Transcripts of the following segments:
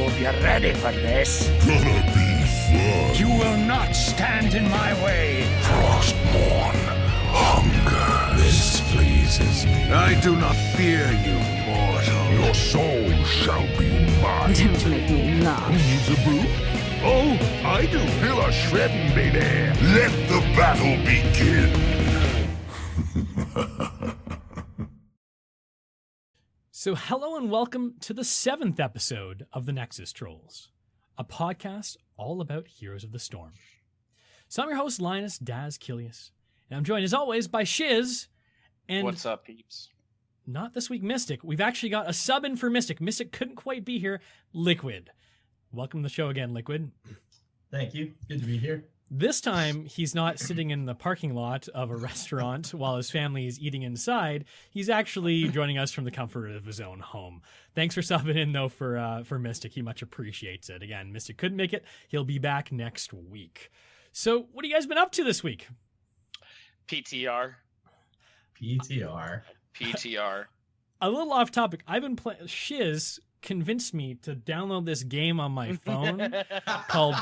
hope you're ready for this. Gonna be fun. You will not stand in my way. Frostborn, hunger. This pleases me. I do not fear you, mortal. Your soul shall be mine. Don't make me laugh. Needs a brew? Oh, I do. Feel a shredding, baby. Let the battle begin. So hello and welcome to the 7th episode of the Nexus Trolls, a podcast all about Heroes of the Storm. So I'm your host, Linus Daz Kilius, and I'm joined as always by Shiz and... What's up, peeps? Not this week, Mystic. We've actually got a sub in for Mystic. Mystic couldn't quite be here. Liqiud. Welcome to the show again, Liqiud. Thank you. Good to be here. This time, he's not sitting in the parking lot of a restaurant while his family is eating inside. He's actually joining us from the comfort of his own home. Thanks for subbing in, though, for Mystic. He much appreciates it. Again, Mystic couldn't make it. He'll be back next week. So what have you guys been up to this week? PTR. A little off topic. I've been playing... Shiz convinced me to download this game on my phone called...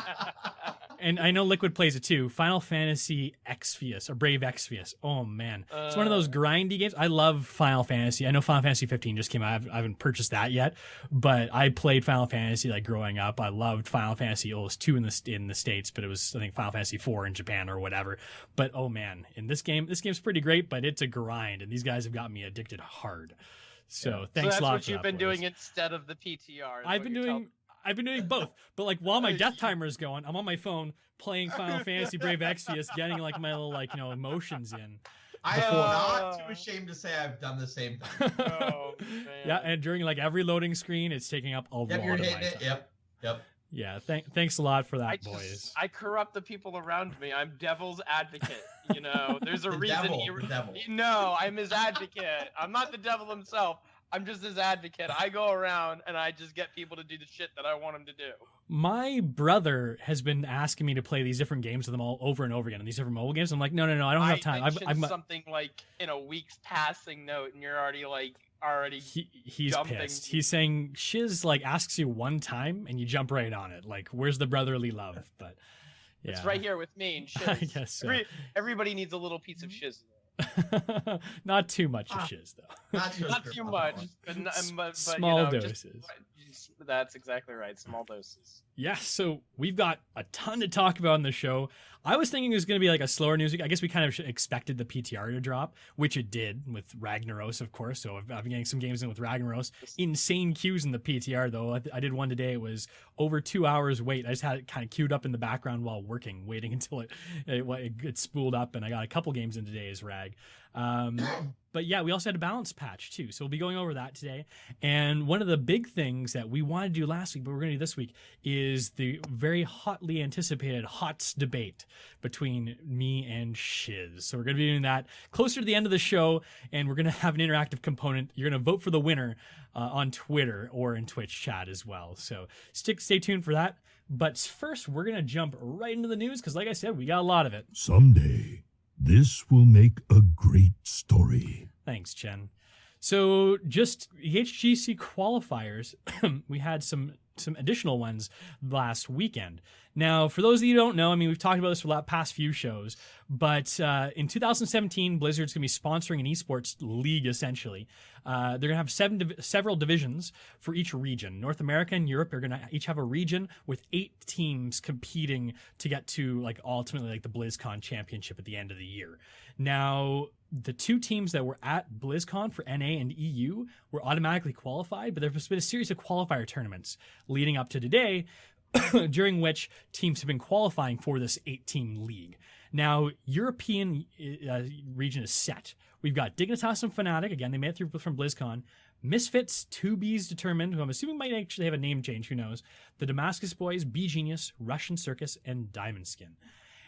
And I know Liqiud plays it too. Final Fantasy Exvius, or Brave Exvius. Oh, man. It's one of those grindy games. I love Final Fantasy. I know Final Fantasy 15 just came out. I haven't purchased that yet. But I played Final Fantasy like growing up. I loved Final Fantasy. It was 2 in the States, but it was, I think, Final Fantasy 4 in Japan or whatever. But, oh, man. In this game's pretty great, but it's a grind. And these guys have got me addicted hard. So, thanks a lot for that. So that's what you've been doing instead of the PTR. I've been doing both, but like while my death timer is going, I'm on my phone playing Final Fantasy Brave Exvius, getting like my little emotions in. I am not too ashamed to say I've done the same thing. Oh, man. Yeah, and during like every loading screen, it's taking up a lot of my time. Yep. Yeah, thanks a lot for that, boys. I corrupt the people around me. I'm devil's advocate. You know, there's a reason. The devil. No, I'm his advocate. I'm not the devil himself. I'm just his advocate. I go around and I just get people to do the shit that I want them to do. My brother has been asking me to play these different games with them all over and over again, and these different mobile games. I'm like, no, I don't have time. I mentioned something like in a week's passing note, and you're already he's jumping. pissed. He's saying Shiz like asks you one time and you jump right on it. Like, where's the brother?ly love? But yeah, it's right here with me and Shiz. I guess so. Everybody needs a little piece of Shiz. Not too much of Shiz, though. Not too much, but small doses. That's exactly right. Small doses. Yeah, so we've got a ton to talk about on the show. I was thinking it was going to be like a slower news week. I guess we kind of expected the PTR to drop, which it did with Ragnaros, of course. So I've been getting some games in with Ragnaros. Insane queues in the PTR, though. I did one today. It was over 2 hours wait. I just had it kind of queued up in the background while working, waiting until it spooled up, and I got a couple games in today as Rag. But yeah, we also had a balance patch too. So we'll be going over that today. And one of the big things that we wanted to do last week, but we're going to do this week, is the very hotly anticipated HOTS debate between me and Shiz. So we're going to be doing that closer to the end of the show, and we're going to have an interactive component. You're going to vote for the winner on Twitter or in Twitch chat as well. So stay tuned for that. But first, we're going to jump right into the news because, like I said, we got a lot of it. Someday, this will make a great story. Thanks, Chen. So just HGC qualifiers, we had some additional ones last weekend. Now, for those of you who don't know, I mean, we've talked about this for the past few shows, but in 2017, Blizzard's going to be sponsoring an esports league, essentially. They're going to have several divisions for each region. North America and Europe are going to each have a region with 8 teams competing to get to, like, ultimately, like, the BlizzCon championship at the end of the year. Now, the 2 teams that were at BlizzCon for NA and EU were automatically qualified, but there's been a series of qualifier tournaments leading up to today, during which teams have been qualifying for this 8-team league. Now, European region is set. We've got Dignitas and Fnatic. Again, they made it through from BlizzCon. Misfits, 2Bs determined, who I'm assuming might actually have a name change, who knows. The Damascus Boys, B Genius, Russian Circus, and Diamond Skin.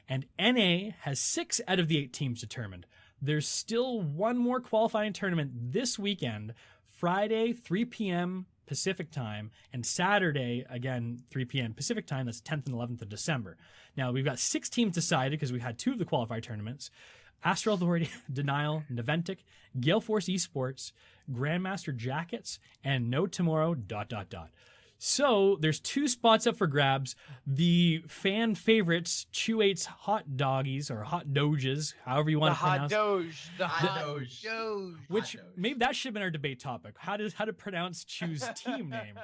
And NA has 6 out of the 8 teams determined. There's still one more qualifying tournament this weekend, Friday, 3 p.m. Pacific time, and Saturday, again, 3 p.m. Pacific time. That's 10th and 11th of December. Now, we've got 6 teams decided because we had 2 of the qualifier tournaments. Astral Authority, Denial, Naventic, Gale Force Esports, Grandmaster Jackets, and No Tomorrow, ... So there's 2 spots up for grabs. The fan favorites, Chew8's Hot Doggies or Hot Doges, however you want to pronounce it. The hot doge. Which Hot Doge. maybe that should have been our debate topic. How to pronounce Chew's team name?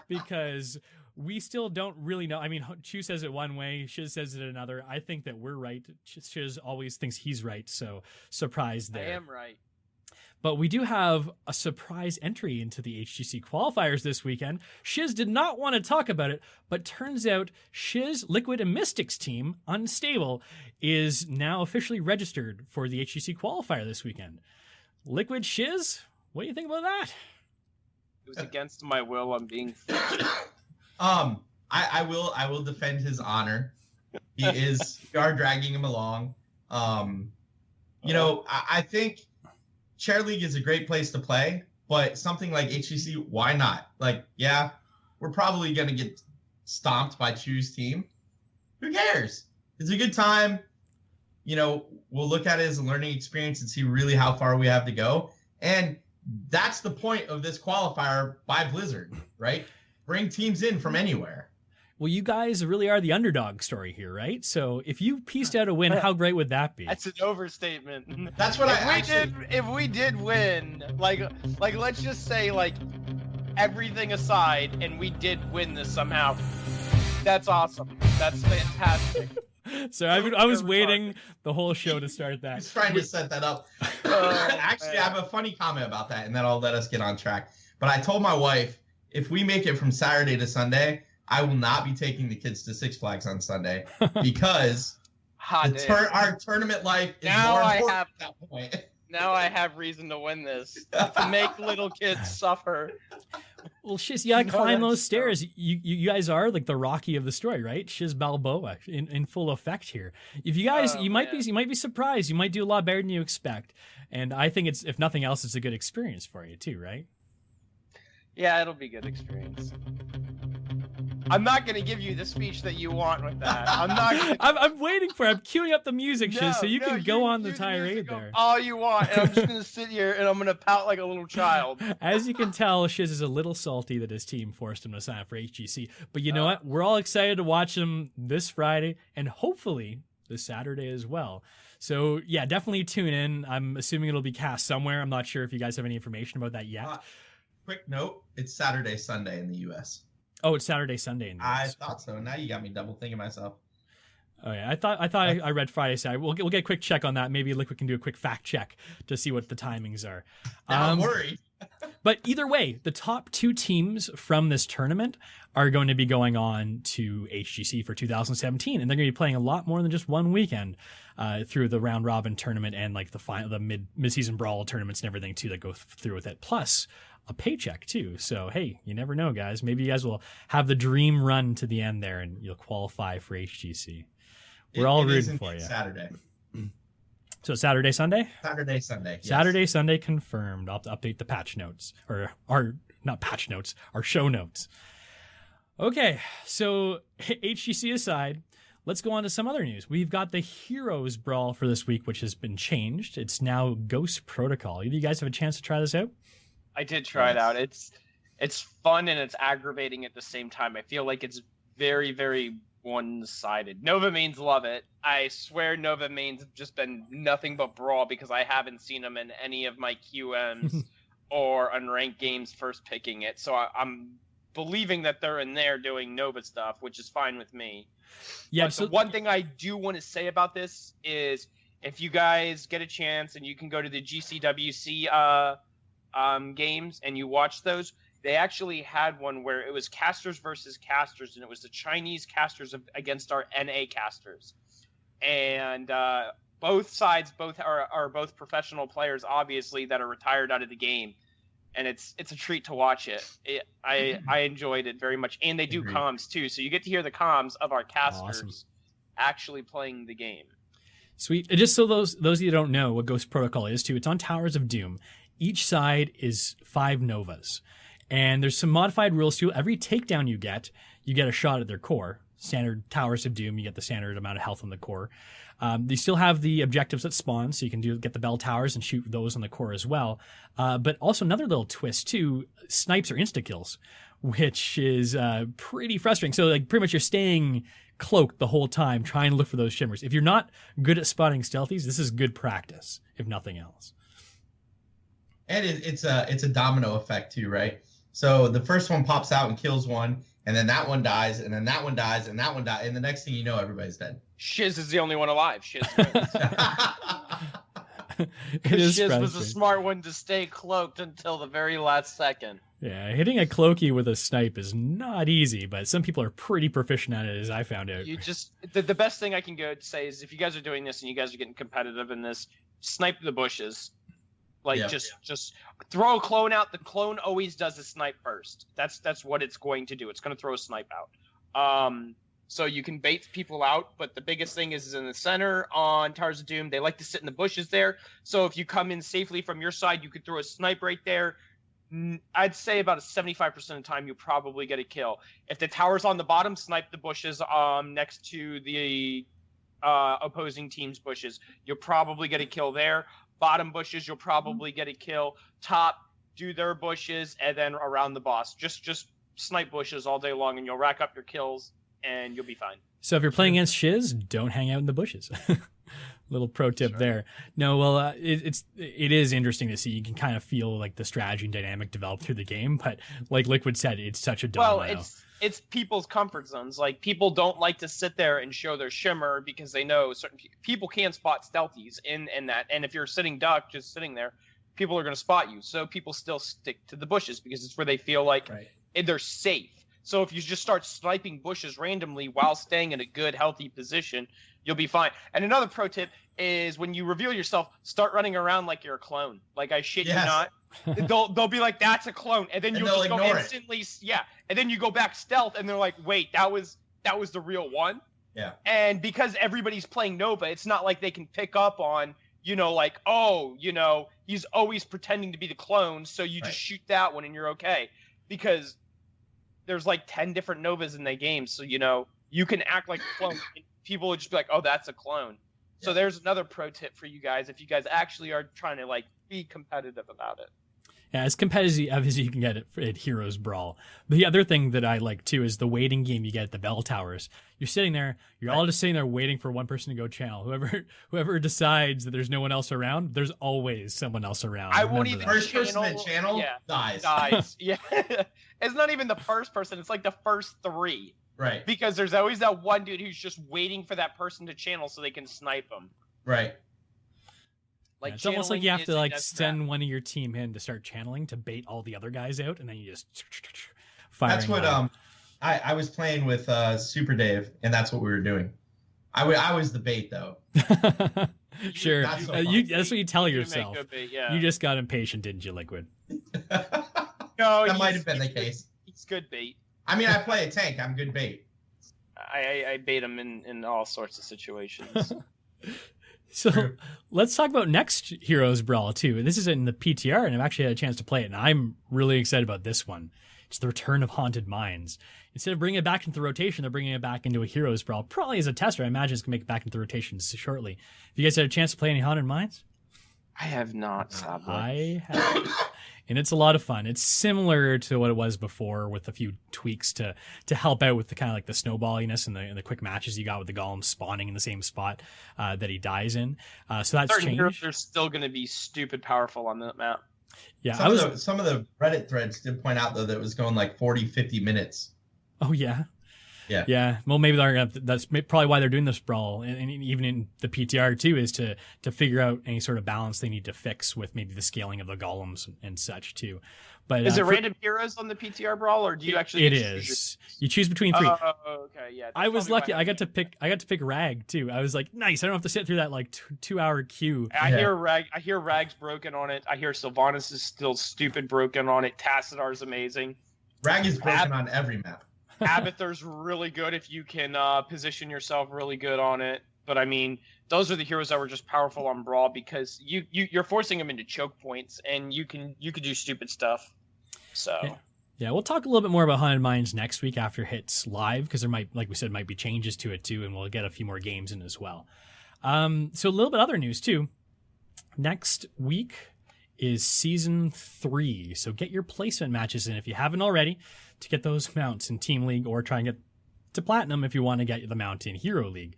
Because we still don't really know. I mean, Chew says it one way, Shiz says it another. I think that we're right. Shiz always thinks he's right, so surprise there. I am right. But we do have a surprise entry into the HGC qualifiers this weekend. Shiz did not want to talk about it, but turns out Shiz, Liqiud, and Mystic's team, Unstable, is now officially registered for the HGC qualifier this weekend. Liqiud, Shiz, what do you think about that? It was against my will. I'm being. I will defend his honor. We are dragging him along. I think Chair League is a great place to play, but something like HGC, why not? Like, yeah, we're probably going to get stomped by Chew's team. Who cares? It's a good time. We'll look at it as a learning experience and see really how far we have to go. And that's the point of this qualifier by Blizzard, right? Bring teams in from anywhere. Well, you guys really are the underdog story here, right? So if you pieced out a win, how great would that be? That's an overstatement. That's what If we did win, like let's just say like everything aside, and we did win this somehow. That's awesome. That's fantastic. So I was waiting the whole show to start that. He's trying to set that up. Actually, I have a funny comment about that, and then I'll let us get on track. But I told my wife, if we make it from Saturday to Sunday, I will not be taking the kids to Six Flags on Sunday because our tournament life is more important at that point. Now I have reason to win this. To make little kids suffer. Well, Shiz, you gotta climb those stairs. You guys are like the Rocky of the story, right? Shiz Balboa in full effect here. If you guys, you might be surprised. You might do a lot better than you expect. And I think it's, if nothing else, it's a good experience for you too, right? Yeah, it'll be a good experience. I'm not going to give you the speech that you want with that. I'm waiting for it. I'm queuing up the music, Shiz, so you can go on the tirade there. All you want, and I'm just going to sit here and I'm going to pout like a little child. As you can tell, Shiz is a little salty that his team forced him to sign up for HGC. But you know what? We're all excited to watch him this Friday and hopefully this Saturday as well. So, yeah, definitely tune in. I'm assuming it'll be cast somewhere. I'm not sure if you guys have any information about that yet. Quick note, it's Saturday, Sunday in the U.S. Oh, it's Saturday, Sunday in the US. I thought so. Now you got me double thinking myself. Oh yeah, I thought I read Friday. Saturday. We'll get a quick check on that. Maybe we can do a quick fact check to see what the timings are. I'm worried. But either way, the top 2 teams from this tournament are going to be going on to HGC for 2017, and they're going to be playing a lot more than just one weekend through the round robin tournament and like the mid-season brawl tournaments and everything too that go through with it. Plus a paycheck too. So hey, you never know, guys. Maybe you guys will have the dream run to the end there, and you'll qualify for HGC. We're all rooting for you. Saturday. So Saturday, Sunday? Saturday, Sunday. Yes. Saturday, Sunday confirmed. I'll have to update the patch notes. Or not patch notes, our show notes. Okay, so HGC aside, let's go on to some other news. We've got the Heroes Brawl for this week, which has been changed. It's now Ghost Protocol. Either you guys have a chance to try this out? I did try it out. It's fun and it's aggravating at the same time. I feel like it's very, very one-sided. Nova mains love it. I swear Nova mains have just been nothing but brawl because I haven't seen them in any of my QMs or unranked games first picking it. So I'm believing that they're in there doing Nova stuff, which is fine with me. Yeah. But so the one thing I do want to say about this is if you guys get a chance and you can go to the GCWC games and you watch those, they actually had one where it was casters versus casters, and it was the Chinese casters against our NA casters, and both sides are both professional players, obviously, that are retired out of the game, and it's a treat to watch it. I enjoyed it very much, and they do comms too, so you get to hear the comms of our casters actually playing the game. Sweet. Just so those of you who don't know what Ghost Protocol is too, it's on Towers of Doom. Each side is 5 Novas. And there's some modified rules too. Every takedown you get a shot at their core. Standard Towers of Doom, you get the standard amount of health on the core. They still have the objectives that spawn, so you can get the bell towers and shoot those on the core as well. But also another little twist too, snipes or insta-kills, which is pretty frustrating. So like pretty much you're staying cloaked the whole time trying to look for those shimmers. If you're not good at spotting stealthies, this is good practice, if nothing else. And it's a domino effect too, right? So the first one pops out and kills one, and then that one dies, and then that one dies, and that one dies, and the next thing you know, everybody's dead. Shiz is the only one alive. Shiz wins. Shiz was a smart one to stay cloaked until the very last second. Yeah, hitting a cloaky with a snipe is not easy, but some people are pretty proficient at it, as I found out. You just the best thing I can go say is if you guys are doing this and you guys are getting competitive in this, snipe the bushes. Like just throw a clone out. The clone always does a snipe first. That's what it's going to do. It's going to throw a snipe out. So you can bait people out, but the biggest thing is in the center on Towers of Doom. They like to sit in the bushes there. So if you come in safely from your side, you could throw a snipe right there. I'd say about 75% of the time you probably get a kill. If the tower's on the bottom, snipe the bushes next to the opposing team's bushes. You'll probably get a kill there. Bottom bushes, you'll probably get a kill. Top, do their bushes, and then around the boss. Just snipe bushes all day long, and you'll rack up your kills, and you'll be fine. So if you're playing against Shiz, don't hang out in the bushes. Little pro tip there. No, well, it is interesting to see. You can kind of feel like the strategy and dynamic develop through the game, but like Liquid said, it's such a domino. Well, it's people's comfort zones. Like, people don't like to sit there and show their shimmer because they know certain people can spot stealthies in that. And if you're sitting duck, just sitting there, people are going to spot you. So people still stick to the bushes because it's where they feel like they're safe. So if you just start sniping bushes randomly while staying in a good, healthy position, you'll be fine. And another pro tip is when you reveal yourself, start running around like you're a clone. Like, I shit you not. They'll be like, that's a clone, and then you'll just go instantly. Yeah, and then you go back stealth, and they're like, wait, that was the real one. Yeah. And because everybody's playing Nova, it's not like they can pick up on, like, oh, he's always pretending to be the clone, so you just shoot that one and you're okay. Because there's like 10 different Novas in the game, so you can act like a clone. And people will just be like, oh, that's a clone. Yeah. So there's another pro tip for you guys if you guys actually are trying to like be competitive about it. Yeah, as competitive as you can get at Heroes Brawl. But the other thing that I like too is the waiting game you get at the bell towers. You're sitting there, you're all just sitting there waiting for one person to go channel. Whoever decides that there's no one else around, there's always someone else around. I won't even first person that channel dies. Yeah. It's not even the first person, it's like the first three. Right. Because there's always that one dude who's just waiting for that person to channel so they can snipe him. Right. Like, it's almost like you have to like send one of your team in to start channeling to bait all the other guys out, and then you just fire. That's what I was playing with Super Dave, and that's what we were doing. I was the bait though. Sure, that's what you tell yourself. Bait, yeah. You just got impatient, didn't you, Liquid? No, that might have been the case. He's good bait. I mean, I play a tank. I'm good bait. I bait him in all sorts of situations. So let's talk about next Heroes Brawl too. This is in the PTR, and I've actually had a chance to play it, and I'm really excited about this one. It's the return of Haunted Mines. Instead of bringing it back into the rotation, they're bringing it back into a Heroes Brawl. Probably as a tester, I imagine it's going to make it back into the rotation shortly. Have you guys had a chance to play any Haunted Mines? I have not, sadly. I have. And it's a lot of fun. It's similar to what it was before with a few tweaks to help out with the kind of like the snowballiness and the quick matches you got with the golem spawning in the same spot that he dies in. So that's certain changed. Heroes are still going to be stupid powerful on that map. Yeah, some of the Reddit threads did point out though that it was going like 40, 50 minutes. Oh yeah. Yeah. Yeah. Well, maybe that's probably why they're doing this brawl, and even in the PTR too, is to figure out any sort of balance they need to fix with maybe the scaling of the golems and such too. But is it random heroes on the PTR brawl, or do you actually? It is. You choose between three. Oh, okay, yeah. I was lucky. I got to pick Rag too. I was like, nice. I don't have to sit through that like 2-hour queue. I hear Rag's broken on it. I hear Sylvanas is still stupid broken on it. Tassadar's amazing. Rag is broken on every map. Abathur's really good if you can position yourself really good on it. But I mean, those are the heroes that were just powerful on Brawl because you're forcing them into choke points, and you can do stupid stuff. So yeah, we'll talk a little bit more about Haunted Mines next week after it hits live, because there might, like we said, might be changes to it too, and we'll get a few more games in as well. So a little bit other news too. Next week is Season 3. So get your placement matches in if you haven't already to get those mounts in Team League, or try and get to Platinum if you want to get the mount in Hero League.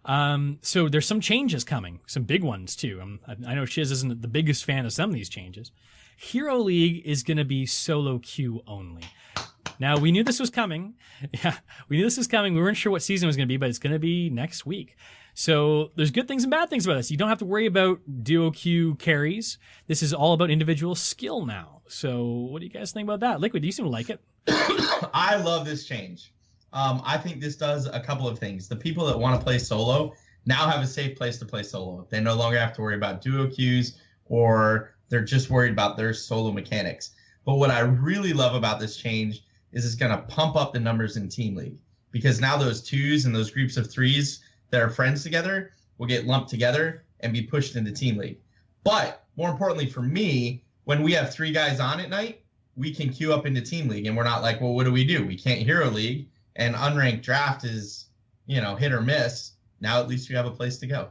So there's some changes coming, some big ones too. I know Shiz isn't the biggest fan of some of these changes. Hero League is going to be solo queue only. Now, we knew this was coming. Yeah, we knew this was coming. We weren't sure what season it was going to be, but it's going to be next week. So there's good things and bad things about this. You don't have to worry about duo queue carries. This is all about individual skill now. So what do you guys think about that? Liquid, you seem to like it. I love this change. I think this does a couple of things. The people that want to play solo now have a safe place to play solo. They no longer have to worry about duo queues, or they're just worried about their solo mechanics. But what I really love about this change is it's going to pump up the numbers in Team League, because now those twos and those groups of threes that are friends together will get lumped together and be pushed into Team League. But more importantly for me, when we have 3 guys on at night, we can queue up into Team League, and we're not like, well, what do? We can't Hero League, and unranked draft is, hit or miss. Now at least you have a place to go.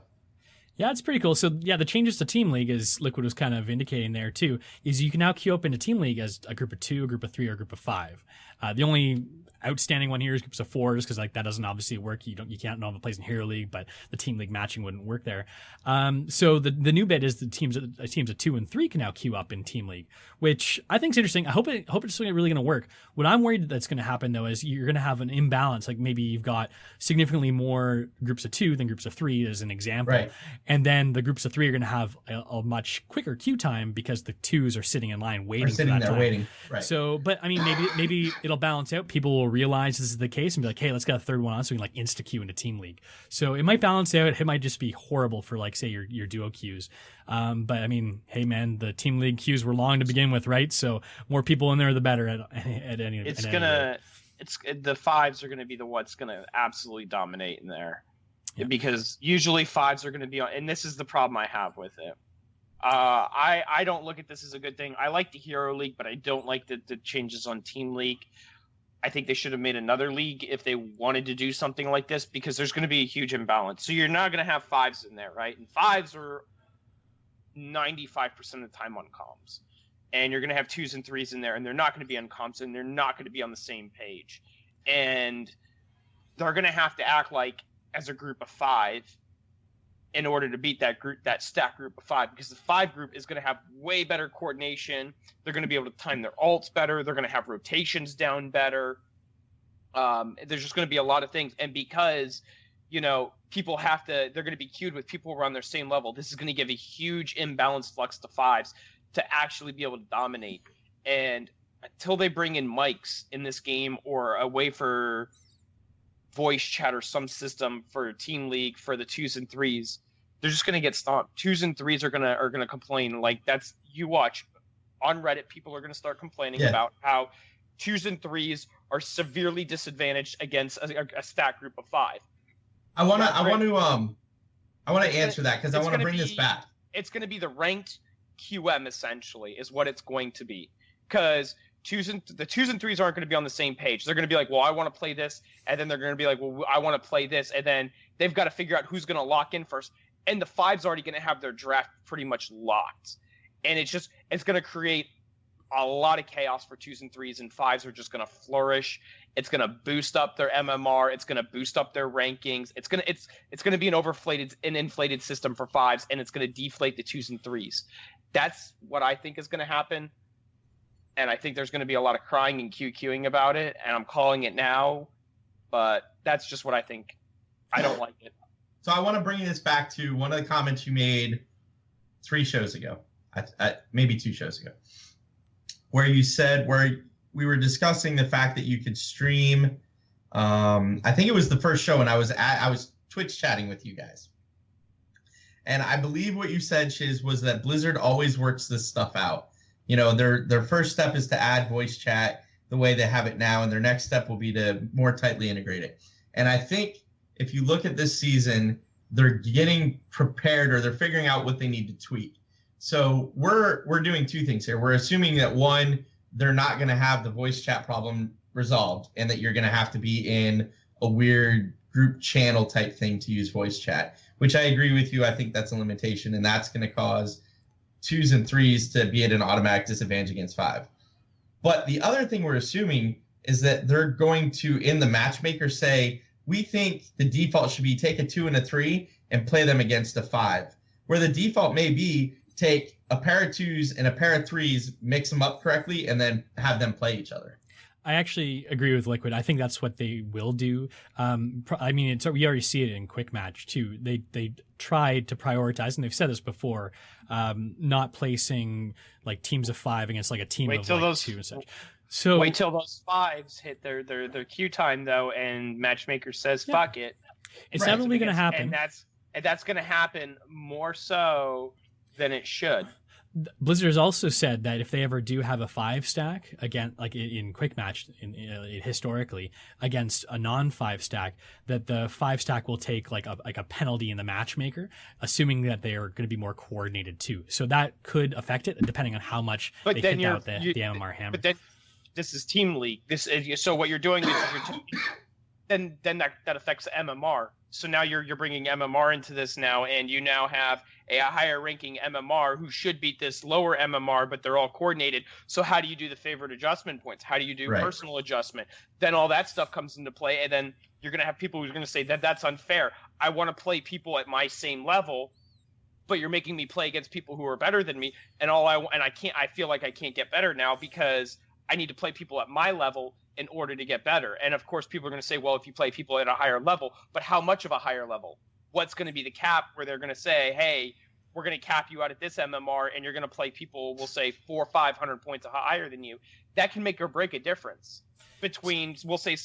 Yeah, it's pretty cool. So yeah, the changes to Team League, as Liquid was kind of indicating there too, is you can now queue up into Team League as a group of 2, a group of 3, or a group of 5. The only outstanding one here is groups of 4, just because that doesn't obviously work. You can't have a place in Hero League, but the Team League matching wouldn't work there. So the new bit is the teams of 2 and 3 can now queue up in Team League, which I think is interesting. I hope it's really going to work. What I'm worried that's going to happen though is you're going to have an imbalance. Like maybe you've got significantly more groups of 2 than groups of 3, as an example, right. And then the groups of 3 are going to have a much quicker queue time because the 2s are sitting in line waiting. Waiting. Right. So, but I mean, maybe it'll balance out. People will realize this is the case and be like, hey, let's get a third one on so we can insta queue into Team League. So it might balance out. It might just be horrible for say your duo queues. But I mean, hey man, the Team League queues were long to begin with, right? So more people in there, the better at any. The 5s are gonna be the what's gonna absolutely dominate in there. Yeah. Because usually 5s are going to be on, and this is the problem I have with it. I don't look at this as a good thing. I like the Hero League, but I don't like the changes on Team League. I think they should have made another league if they wanted to do something like this, because there's going to be a huge imbalance. So you're not going to have 5s in there, right? And 5s are 95% of the time on comms. And you're going to have 2s and 3s in there, and they're not going to be on comms, and they're not going to be on the same page. And they're going to have to act like as a group of 5 in order to beat that stack group of 5, because the 5 group is going to have way better coordination. They're going to be able to time their ults better. They're going to have rotations down better. There's just going to be a lot of things. And because, people they're going to be queued with people who are on their same level, this is going to give a huge imbalanced flux to 5s to actually be able to dominate. And until they bring in mics in this game, or a way for voice chat or some system for Team League for the 2s and 3s, they're just going to get stomped. 2s and 3s are going to complain. Like, that's, you watch on Reddit, people are going to start complaining about how 2s and 3s are severely disadvantaged against a stack group of 5. I want to answer that, because I want to bring this back. It's going to be the ranked QM, essentially, is what it's going to be, because the 2s and 3s aren't going to be on the same page. They're going to be like, well, I want to play this, and then they're going to be like, well, I want to play this, and then they've got to figure out who's going to lock in first. And the 5's already going to have their draft pretty much locked, and it's going to create a lot of chaos for 2s and 3s, and 5s are just going to flourish. It's going to boost up their MMR. It's going to boost up their rankings. It's going to be an inflated system for 5s, and it's going to deflate the 2s and 3s. That's what I think is going to happen. And I think there's going to be a lot of crying and QQing about it, and I'm calling it now, but that's just what I think. I don't like it. So I want to bring this back to one of the comments you made 3 shows ago, maybe 2 shows ago, where you said, where we were discussing the fact that you could stream. I think it was the first show, and I was Twitch chatting with you guys. And I believe what you said, Shiz, was that Blizzard always works this stuff out. Their first step is to add voice chat the way they have it now, and their next step will be to more tightly integrate it. And I think if you look at this season, they're getting prepared, or they're figuring out what they need to tweak. So we're doing 2 things here. We're assuming that, 1, they're not going to have the voice chat problem resolved, and that you're going to have to be in a weird group channel type thing to use voice chat, which I agree with you. I think that's a limitation, and that's going to cause 2s and 3s to be at an automatic disadvantage against 5. But the other thing we're assuming is that they're going to, in the matchmaker, say, we think the default should be take a 2 and a 3 and play them against a 5. Where the default may be take a pair of 2s and a pair of 3s, mix them up correctly, and then have them play each other. I actually agree with Liquid. I think that's what they will do. I mean, we already see it in Quick Match too. They tried to prioritize, and they've said this before, not placing like teams of 5 against like a team of like 2 and such. So wait till those 5s hit their queue time though, and matchmaker says fuck it. It's not really going to happen, and that's going to happen more so than it should. Blizzard has also said that if they ever do have a 5 stack again, like in Quick Match, historically against a non-5 stack, that the 5 stack will take like a penalty in the matchmaker, assuming that they are going to be more coordinated too. So that could affect it, depending on how much they hit out the MMR hammer. But then this is Team League. So what you're doing is then that affects MMR. So now you're bringing MMR into this now, and you now have a higher ranking MMR who should beat this lower MMR, but they're all coordinated. So how do you do the favorite adjustment points? How do you do personal adjustment? Then all that stuff comes into play, and then you're going to have people who are going to say that that's unfair. I want to play people at my same level, but you're making me play against people who are better than me, and I feel like I can't get better now because I need to play people at my level in order to get better. And of course, people are going to say, well, if you play people at a higher level, but how much of a higher level? What's going to be the cap where they're going to say, hey, we're going to cap you out at this MMR, and you're going to play people, we'll say 400 or 500 points higher than you. That can make or break a difference between we'll say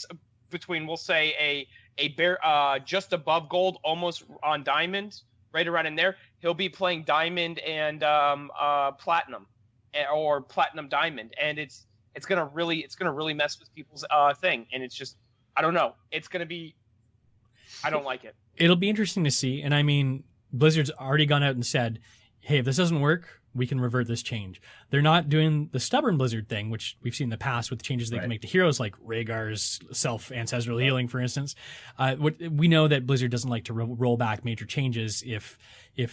a bear just above gold, almost on diamond, right around in there. He'll be playing diamond and platinum, or platinum diamond, and it's gonna really mess with people's thing, and it's just, I don't know. It's gonna be, I don't like it. It'll be interesting to see, and I mean, Blizzard's already gone out and said, hey, if this doesn't work, we can revert this change. They're not doing the stubborn Blizzard thing, which we've seen in the past with changes they can make to heroes like Rhaegar's self-ancestral healing, for instance. We know that Blizzard doesn't like to roll back major changes if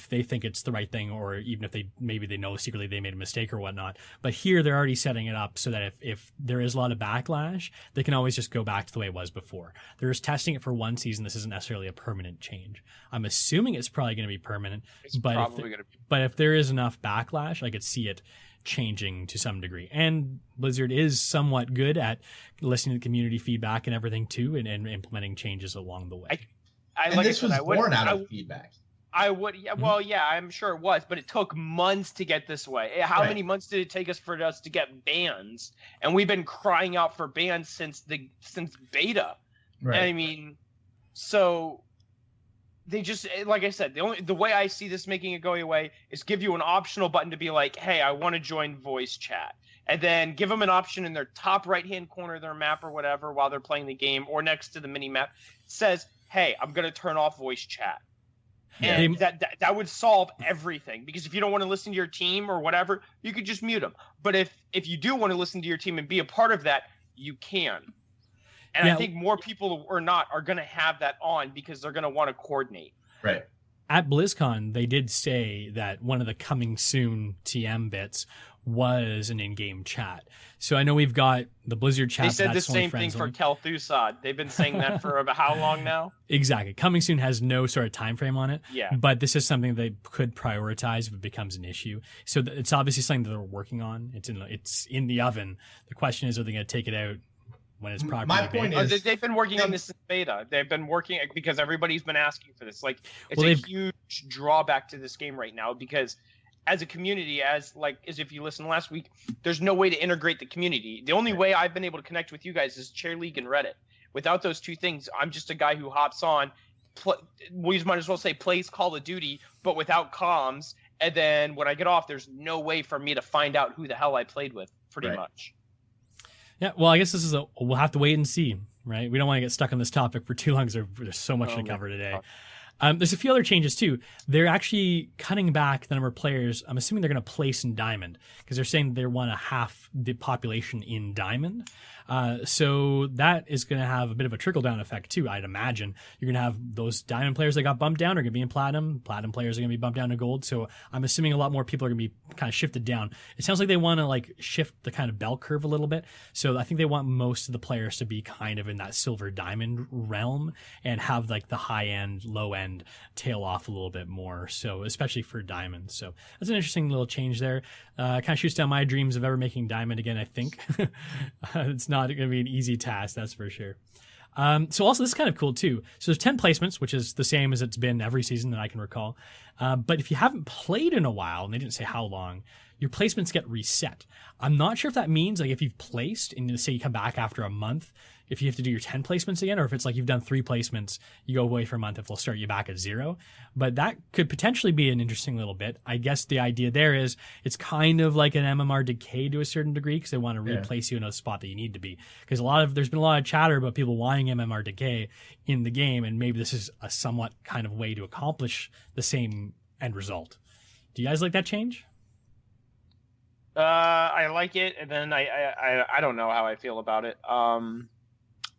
they think it's the right thing, or even if maybe they know secretly they made a mistake or whatnot. But here they're already setting it up so that if there is a lot of backlash, they can always just go back to the way it was before. They're just testing it for one season. This isn't necessarily a permanent change. I'm assuming it's probably going to be permanent, but if there is enough backlash, I could see it changing to some degree. And Blizzard is somewhat good at listening to community feedback and everything too, and implementing changes along the way. This was born out of feedback. I'm sure it was, but it took months to get this way. How many months did it take for us to get bans? And we've been crying out for bans since beta. Right. I mean, so they just, like I said, the way I see this making it go away is give you an optional button to be like, hey, I want to join voice chat. And then give them an option in their top right-hand corner of their map or whatever while they're playing the game, or next to the mini-map, says, hey, I'm going to turn off voice chat. And that would solve everything, because if you don't want to listen to your team or whatever, you could just mute them. But if you do want to listen to your team and be a part of that, you can. And I think more people or not are going to have that on because they're going to want to coordinate. Right. At BlizzCon, they did say that one of the coming soon TM bits was an in-game chat. So I know we've got the Blizzard chat. They said the same thing for Kel'Thuzad. They've been saying that for about how long now? Exactly. Coming soon has no sort of time frame on it. Yeah. But this is something they could prioritize if it becomes an issue. So it's obviously something that they're working on. It's in the oven. The question is, are they going to take it out when it's properly My point is, they've been working on this in beta. They've been working because everybody's been asking for this. Like, it's a huge drawback to this game right now, because as a community, as if you listened last week, there's no way to integrate the community. The only way I've been able to connect with you guys is Chair League and Reddit. Without those two things, I'm just a guy who hops on, we might as well say plays Call of Duty, but without comms. And then when I get off, there's no way for me to find out who the hell I played with, pretty much. Yeah, well, I guess this is we'll have to wait and see, right? We don't want to get stuck on this topic for too long because there's so much to cover today. There's a few other changes too. They're actually cutting back the number of players. I'm assuming they're going to place in Diamond, because they're saying they want to half the population in Diamond. So that is going to have a bit of a trickle down effect too. I'd imagine you're going to have those diamond players that got bumped down are going to be in platinum. Platinum players are going to be bumped down to gold. So I'm assuming a lot more people are going to be kind of shifted down. It sounds like they want to like shift the kind of bell curve a little bit. So I think they want most of the players to be kind of in that silver diamond realm and have like the high end, low end tail off a little bit more. So especially for diamonds. So that's an interesting little change there. Kind of shoots down my dreams of ever making diamond again, I think. It's not going to be an easy task, that's for sure. So also this is kind of cool too. So there's 10 placements, which is the same as it's been every season that I can recall. But if you haven't played in a while, and they didn't say how long, your placements get reset. I'm not sure if that means like if you've placed and say you come back after a month, if you have to do your 10 placements again, or if it's like you've done 3 placements, you go away for a month, if they'll start you back at 0. But that could potentially be an interesting little bit. I guess the idea there is it's kind of like an MMR decay to a certain degree because they want to replace you in a spot that you need to be. Because there's been a lot of chatter about people wanting MMR decay in the game, and maybe this is a somewhat kind of way to accomplish the same end result. Do you guys like that change? I like it, and then I don't know how I feel about it.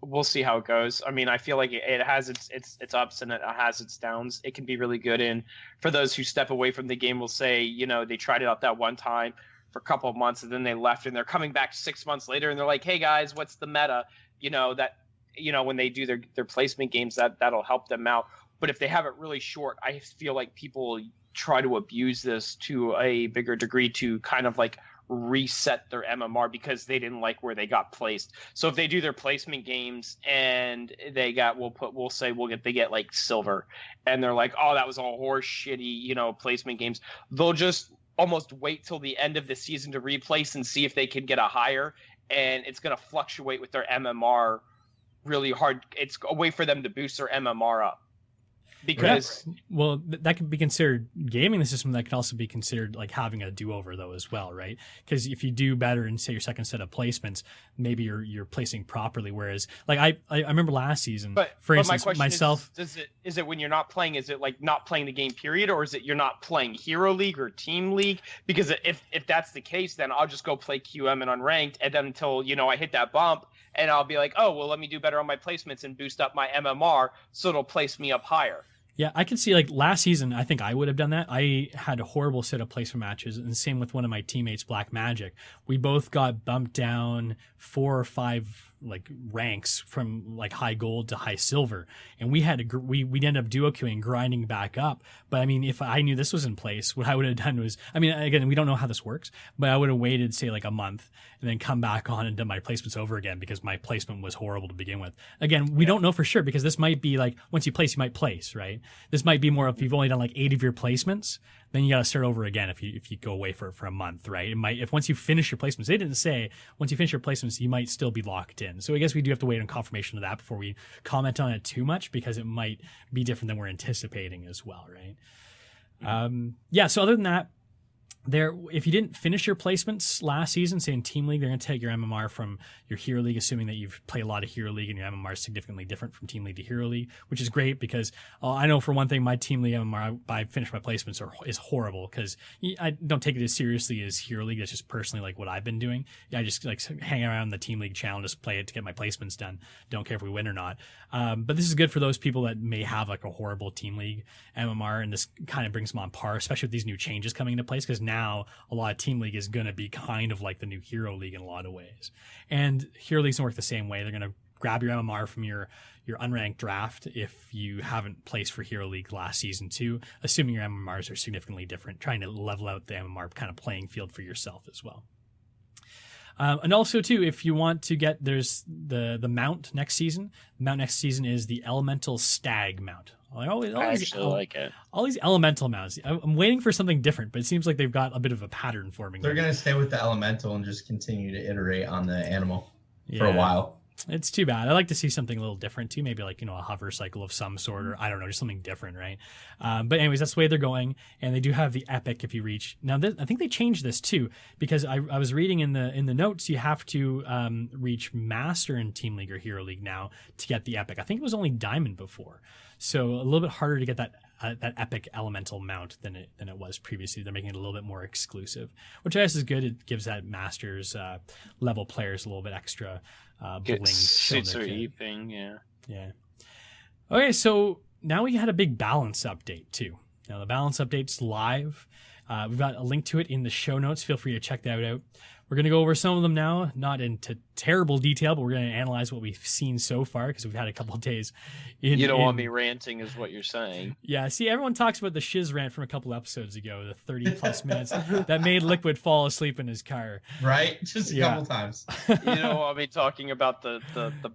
We'll see how it goes. I mean, I feel like it has its ups and it has its downs. It can be really good. And for those who step away from the game, will say, you know, they tried it out that one time for a couple of months and then they left and they're coming back 6 months later and they're like, hey guys, what's the meta? You know, that, you know, when they do their placement games, that'll help them out. But if they have it really short, I feel like people try to abuse this to a bigger degree to kind of like reset their MMR because they didn't like where they got placed. So if they do their placement games and they get like silver and they're like, oh, that was all horse shitty, you know, placement games, they'll just almost wait till the end of the season to replace and see if they can get a higher, and it's going to fluctuate with their MMR really hard. It's a way for them to boost their MMR up. Because that could be considered gaming the system. That could also be considered like having a do-over though as well, right? Because if you do better in say your second set of placements, maybe you're placing properly. Whereas like I remember last season, for instance, my question myself, is it when you're not playing? Is it like not playing the game period, or is it you're not playing Hero League or Team League? Because if that's the case, then I'll just go play QM and unranked, and then until I hit that bump, and I'll be like, oh well, let me do better on my placements and boost up my MMR, so it'll place me up higher. Yeah, I can see like last season, I think I would have done that. I had a horrible set of placement matches, and the same with one of my teammates, Black Magic. We both got bumped down 4 or 5 like ranks from like high gold to high silver, and we had to we ended up duo queuing, grinding back up. But I mean, if I knew this was in place, what I would have done was, I mean, again, we don't know how this works, but I would have waited say like a month and then come back on and done my placements over again because my placement was horrible to begin with. Again, we don't know for sure because this might be like once you place, you might place, right? This might be more if you've only done like 8 of your placements, then you got to start over again if you go away for a month, right? It might, if once you finish your placements, they didn't say once you finish your placements, you might still be locked in. So I guess we do have to wait on confirmation of that before we comment on it too much because it might be different than we're anticipating as well, right? Yeah. So other than that, if you didn't finish your placements last season, say in Team League, they're going to take your MMR from your Hero League, assuming that you've played a lot of Hero League and your MMR is significantly different from Team League to Hero League, which is great because I know for one thing, my Team League MMR, I finish my placements is horrible because I don't take it as seriously as Hero League. That's just personally like what I've been doing. I just like hang around the Team League channel, just play it to get my placements done. Don't care if we win or not. But this is good for those people that may have like a horrible Team League MMR, and this kind of brings them on par, especially with these new changes coming into place because now a lot of Team League is going to be kind of like the new Hero League in a lot of ways. And Hero League's going to work the same way. They're going to grab your MMR from your unranked draft if you haven't placed for Hero League last season too, assuming your MMRs are significantly different, trying to level out the MMR kind of playing field for yourself as well. And also too, if you want to get, there's the mount next season. The mount next season is the Elemental Stag mount. I actually like it. All these elemental mounts. I'm waiting for something different, but it seems like they've got a bit of a pattern forming. They're going to stay with the elemental and just continue to iterate on the animal for a while. It's too bad. I like to see something a little different too. Maybe like, a hover cycle of some sort, or I don't know, just something different, right? But anyways, that's the way they're going. And they do have the epic if you reach. Now, I think they changed this too, because I was reading in the notes, you have to reach master in Team League or Hero League now to get the epic. I think it was only diamond before. So a little bit harder to get that that epic elemental mount than it was previously. They're making it a little bit more exclusive, which I guess is good. It gives that Masters level players a little bit extra bling. Suits or eeping, yeah. Yeah. Okay, so now we had a big balance update too. Now the balance update's live. We've got a link to it in the show notes. Feel free to check that out. We're going to go over some of them now, not into terrible detail, but we're going to analyze what we've seen so far because we've had a couple of days. You don't want me ranting is what you're saying. Yeah, see, everyone talks about the Shiz rant from a couple episodes ago, the 30-plus minutes that made Liqiud fall asleep in his car. Right? Just a couple times. You don't want me talking about the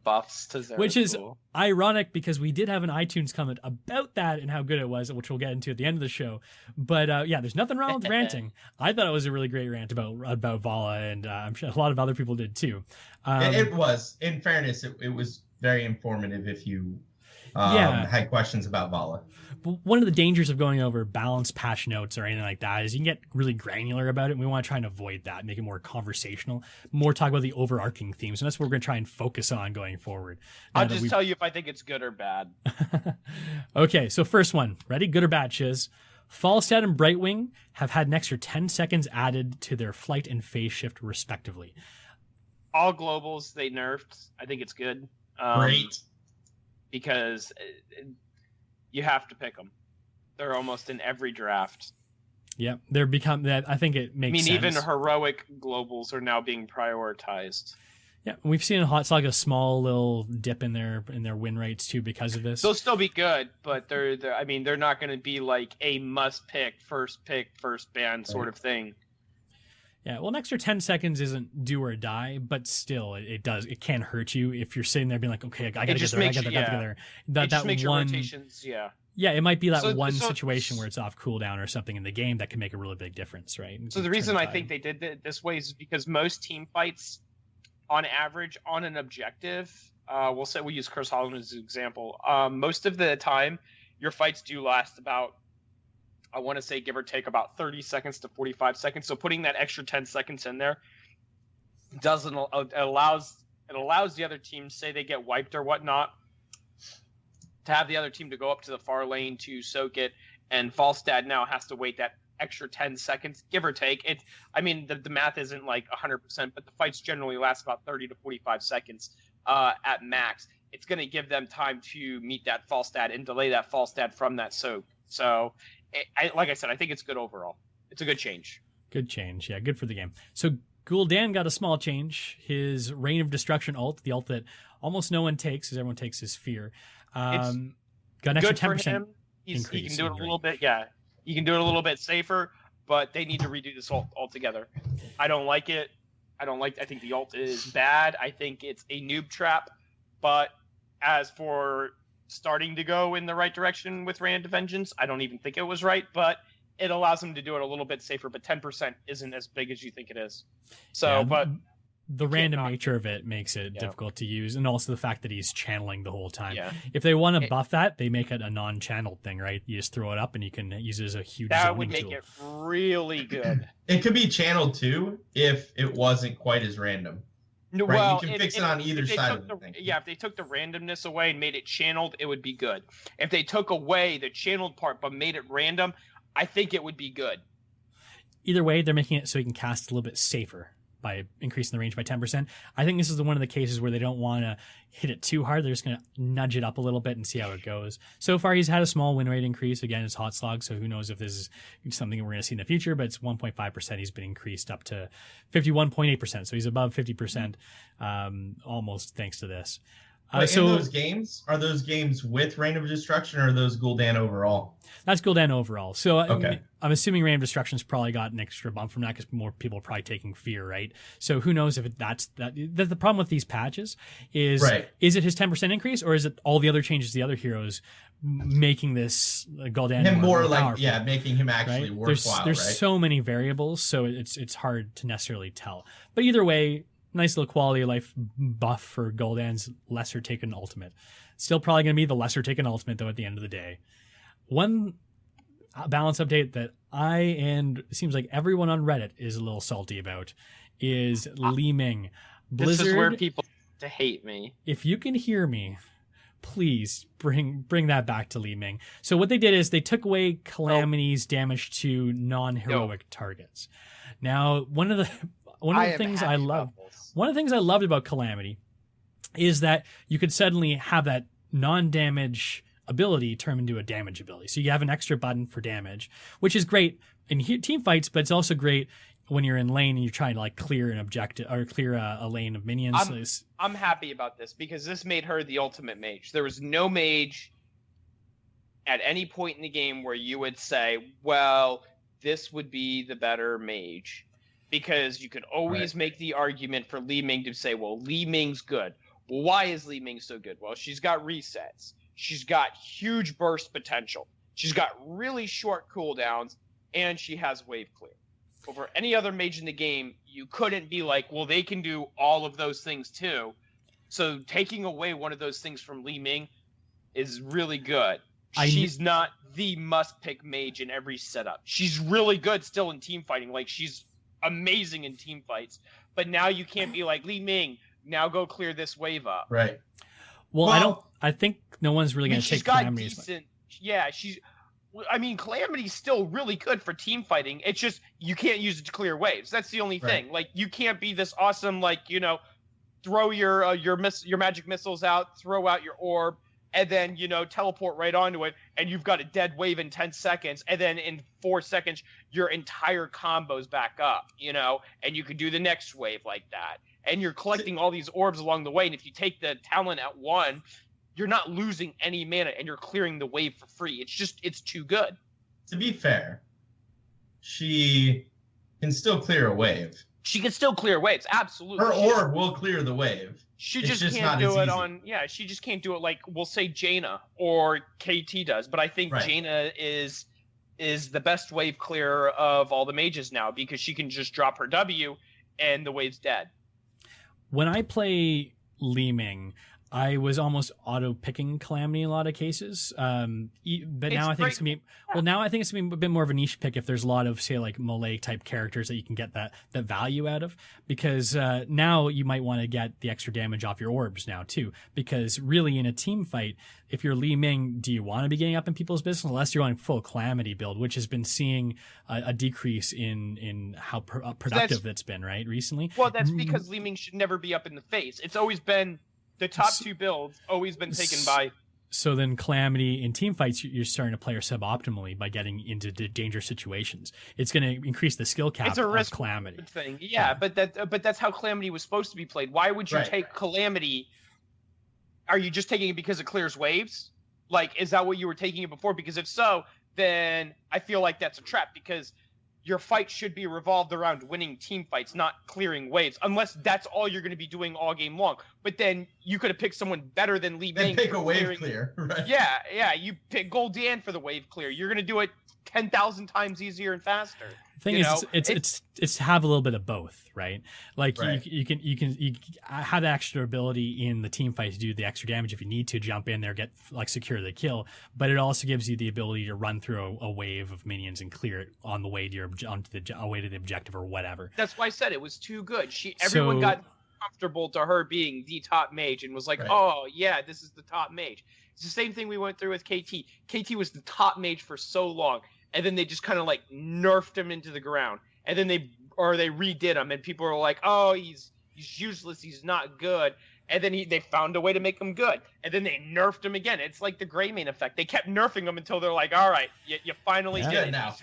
buffs to Zeratul. Which is ironic because we did have an iTunes comment about that and how good it was, which we'll get into at the end of the show. But yeah, there's nothing wrong with ranting. I thought it was a really great rant about Vala, and I'm sure a lot of other people did too. It was. In fairness, it was very informative if you had questions about Vala. But one of the dangers of going over balanced patch notes or anything like that is you can get really granular about it. And we want to try and avoid that, make it more conversational, more talk about the overarching themes. And that's what we're going to try and focus on going forward. I'll just tell you if I think it's good or bad. Okay, so first one. Ready? Good or bad, Shiz? Falstad and Brightwing have had an extra 10 seconds added to their flight and phase shift, respectively. All globals they nerfed. I think it's good. Great. Because you have to pick them. They're almost in every draft. Yeah, they're become that. I think it makes sense. Even heroic globals are now being prioritized. Yeah, we've seen in Hot Slog a small little dip in their win rates too because of this. They'll still be good, but they're not going to be like a must pick, first ban sort of thing. Yeah, well, an extra 10 seconds isn't do or die, but still, it can hurt you if you're sitting there being like, okay, I got to get there, I got to get there. It just makes your rotations, Yeah, it might be that situation where it's off cooldown or something in the game that can make a really big difference, right? So the reason I think they did it this way is because most team fights, on average, on an objective, we'll use Curse Hollow as an example. Most of the time, your fights do last about, I want to say, give or take about 30 seconds to 45 seconds. So putting that extra 10 seconds in there allows the other team, say they get wiped or whatnot, to have the other team to go up to the far lane to soak it, and Falstad now has to wait that extra 10 seconds, give or take. The math isn't like 100%, but the fights generally last about 30 to 45 seconds at max. It's going to give them time to meet that Falstad and delay that Falstad from that soak. So, like I said, I think it's good overall. It's a good change. Good change. Yeah, good for the game. So Gul'dan got a small change. His Reign of Destruction ult, the ult that almost no one takes because everyone takes his fear, got an extra 10% increase. He can do it a little bit, you can do it a little bit safer, but they need to redo this ult altogether. I don't like it. I think the ult is bad. I think it's a noob trap, but as for starting to go in the right direction with Reign of Vengeance, I don't even think it was right, but it allows them to do it a little bit safer, but 10% isn't as big as you think it is. So, but the random nature of it makes it difficult to use, and also the fact that he's channeling the whole time. Yeah. If they want to buff that, they make it a non-channeled thing, right? You just throw it up and you can use it as a huge zoning tool. That would make it really good. It could be channeled too if it wasn't quite as random. No, right? well, you can fix it on either side of the thing. Yeah, if they took the randomness away and made it channeled, it would be good. If they took away the channeled part but made it random, I think it would be good. Either way, they're making it so you can cast a little bit safer by increasing the range by 10%. I think this is one of the cases where they don't want to hit it too hard. They're just going to nudge it up a little bit and see how it goes. So far, he's had a small win rate increase. Again, it's Hot Slog, so who knows if this is something we're going to see in the future, but it's 1.5%. He's been increased up to 51.8%. So he's above 50% almost thanks to this. So those games, are those games with Reign of Destruction or are those Gul'dan overall? That's Gul'dan overall. So okay. I'm assuming Reign of Destruction's probably got an extra bump from that because more people are probably taking Fear, right? So who knows if that's that. The problem with these patches is, is it his 10% increase or is it all the other changes, the other heroes making this Gul'dan more like powerful, making him actually worthwhile? There's so many variables, so it's hard to necessarily tell. But either way, nice little quality of life buff for Gul'dan's lesser taken ultimate. Still probably going to be the lesser taken ultimate, though, at the end of the day. One balance update that it seems like everyone on Reddit is a little salty about is Li Ming. Blizzard, this is where people to hate me. If you can hear me, please bring that back to Li Ming. So what they did is they took away Calamity's damage to non-heroic targets. Now, one of the things I loved about Calamity is that you could suddenly have that non-damage ability turn into a damage ability. So you have an extra button for damage, which is great in team fights, but it's also great when you're in lane and you're trying to like clear an objective or clear a lane of minions. I'm happy about this because this made her the ultimate mage. There was no mage at any point in the game where you would say, well, this would be the better mage, because you could always make the argument for Li Ming to say, well, Li Ming's good. Well, why is Li Ming so good? Well, she's got resets. She's got huge burst potential. She's got really short cooldowns, and she has wave clear. Over any other mage in the game, you couldn't be like, well, they can do all of those things too. So taking away one of those things from Li Ming is really good. She's not the must-pick mage in every setup. She's really good still in team fighting. Like, she's amazing in team fights. But now you can't be like, Li Ming, now go clear this wave up. Right. Well, I think no one's really going to take Calamity. Calamity's still really good for team fighting. It's just you can't use it to clear waves. That's the only thing. Like, you can't be this awesome, like, you know, throw your magic missiles out, throw out your orb, and then, you know, teleport right onto it, and you've got a dead wave in 10 seconds, and then in 4 seconds your entire combo's back up, you know, and you can do the next wave like that. And you're collecting all these orbs along the way, and if you take the talent at 1, you're not losing any mana, and you're clearing the wave for free. It's too good. To be fair, she can still clear a wave. She can still clear waves, absolutely. Her orb will clear the wave. She just can't do it on... Yeah, she just can't do it like, we'll say, Jaina or KT does. But I think Jaina is the best wave clearer of all the mages now, because she can just drop her W and the wave's dead. When I play Li Ming, I was almost auto-picking Calamity in a lot of cases. But now I think it's going to be... Well, now I think it's going to be a bit more of a niche pick if there's a lot of, say, like, melee-type characters that you can get that value out of. Because now you might want to get the extra damage off your orbs now, too. Because really, in a team fight, if you're Li Ming, do you want to be getting up in people's business? Unless you're on full Calamity build, which has been seeing a decrease in how productive it's been, right, recently? Well, that's because Li Ming should never be up in the face. It's always been... The top 2 builds always been taken by... So then Calamity in team fights, you're starting to play her suboptimally by getting into dangerous situations. It's going to increase the skill cap of Calamity. Thing. Yeah, but that's how Calamity was supposed to be played. Why would you take Calamity? Are you just taking it because it clears waves? Like, is that what you were taking it before? Because if so, then I feel like that's a trap, because your fight should be revolved around winning team fights, not clearing waves, unless that's all you're going to be doing all game long. But then you could have picked someone better than Li Ming. Pick a wave clear, right? Yeah. You pick Goldan for the wave clear. You're going to do it 10,000 times easier and faster. The thing is, it's have a little bit of both, right? Like you can have the extra ability in the team fight to do the extra damage if you need to jump in there, get like secure the kill, but it also gives you the ability to run through a wave of minions and clear it on the way to the objective or whatever. That's why I said it was too good. Everyone got comfortable to her being the top mage and was like, oh yeah, this is the top mage. It's the same thing we went through with KT. KT was the top mage for so long, and then they just kind of like nerfed him into the ground, and then they redid him, and people were like, oh, he's useless, he's not good, and then they found a way to make him good, and then they nerfed him again. It's like the Greymane effect. They kept nerfing him until they're like, all right, you finally did it. Now.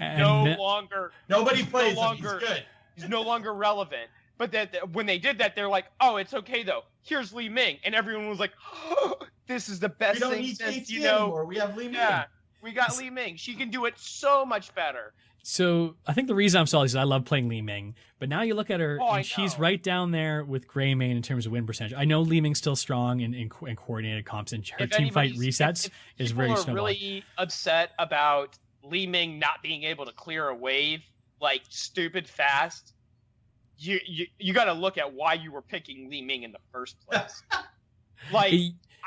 Nobody plays him. He's good. He's no longer relevant. But when they did that, they're like, oh, it's okay though. Here's Li Ming, and everyone was like, oh, this is the best thing since, you know. Anymore. We have Li Ming. Yeah. We got Li Ming. She can do it so much better. So I think the reason I'm salty is I love playing Li Ming, but now you look at her and she's right down there with Greymane in terms of win percentage. I know Li Ming's still strong in coordinated comps, and her team fight resets is very snowball. People are really upset about Li Ming not being able to clear a wave like stupid fast. You got to look at why you were picking Li Ming in the first place. Like,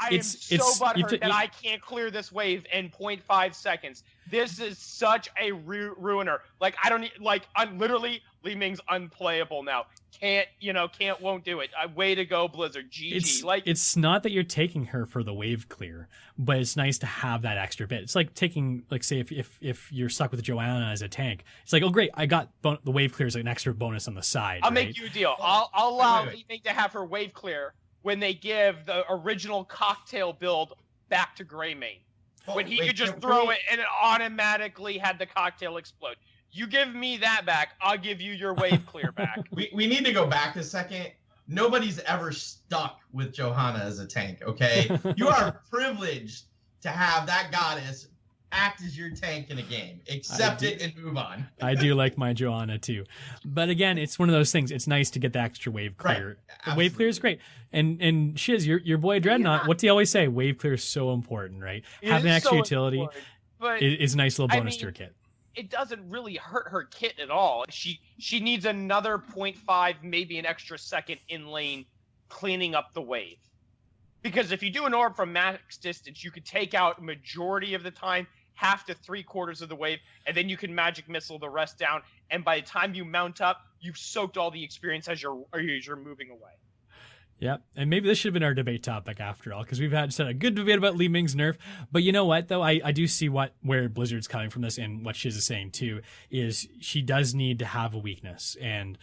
I am so butthurt that I can't clear this wave in 0.5 seconds. This is such a ruiner. Like, I don't like. I'm literally Li Ming's unplayable now. Won't do it. Way to go, Blizzard. GG. It's not that you're taking her for the wave clear, but it's nice to have that extra bit. It's like taking, like, say if you're stuck with Johanna as a tank, it's like, oh great, I got the wave clear as an extra bonus on the side. I'll make you a deal. I'll allow Li Ming to have her wave clear when they give the original cocktail build back to Greymane. When he could just throw it and it automatically had the cocktail explode. You give me that back, I'll give you your wave clear back. We need to go back a second. Nobody's ever stuck with Johanna as a tank, okay? You are privileged to have that goddess act as your tank in a game. Accept it and move on. I do like my Johanna too. But again, it's one of those things. It's nice to get the extra wave clear. Right. The wave clear is great. And Shiz, your boy Dreadnought, what do you always say? Wave clear is so important, right? Having extra utility is a nice little bonus to your kit. It doesn't really hurt her kit at all. She needs another 0.5, maybe an extra second in lane cleaning up the wave. Because if you do an orb from max distance, you could take out majority of the time, half to 3/4 of the wave, and then you can magic missile the rest down. And by the time you mount up, you've soaked all the experience as you're moving away. Yep, and maybe this should have been our debate topic after all, because we've had a good debate about Li Ming's nerf. But you know what, though? I do see where Blizzard's coming from this, and what Shiz is saying too, is she does need to have a weakness, and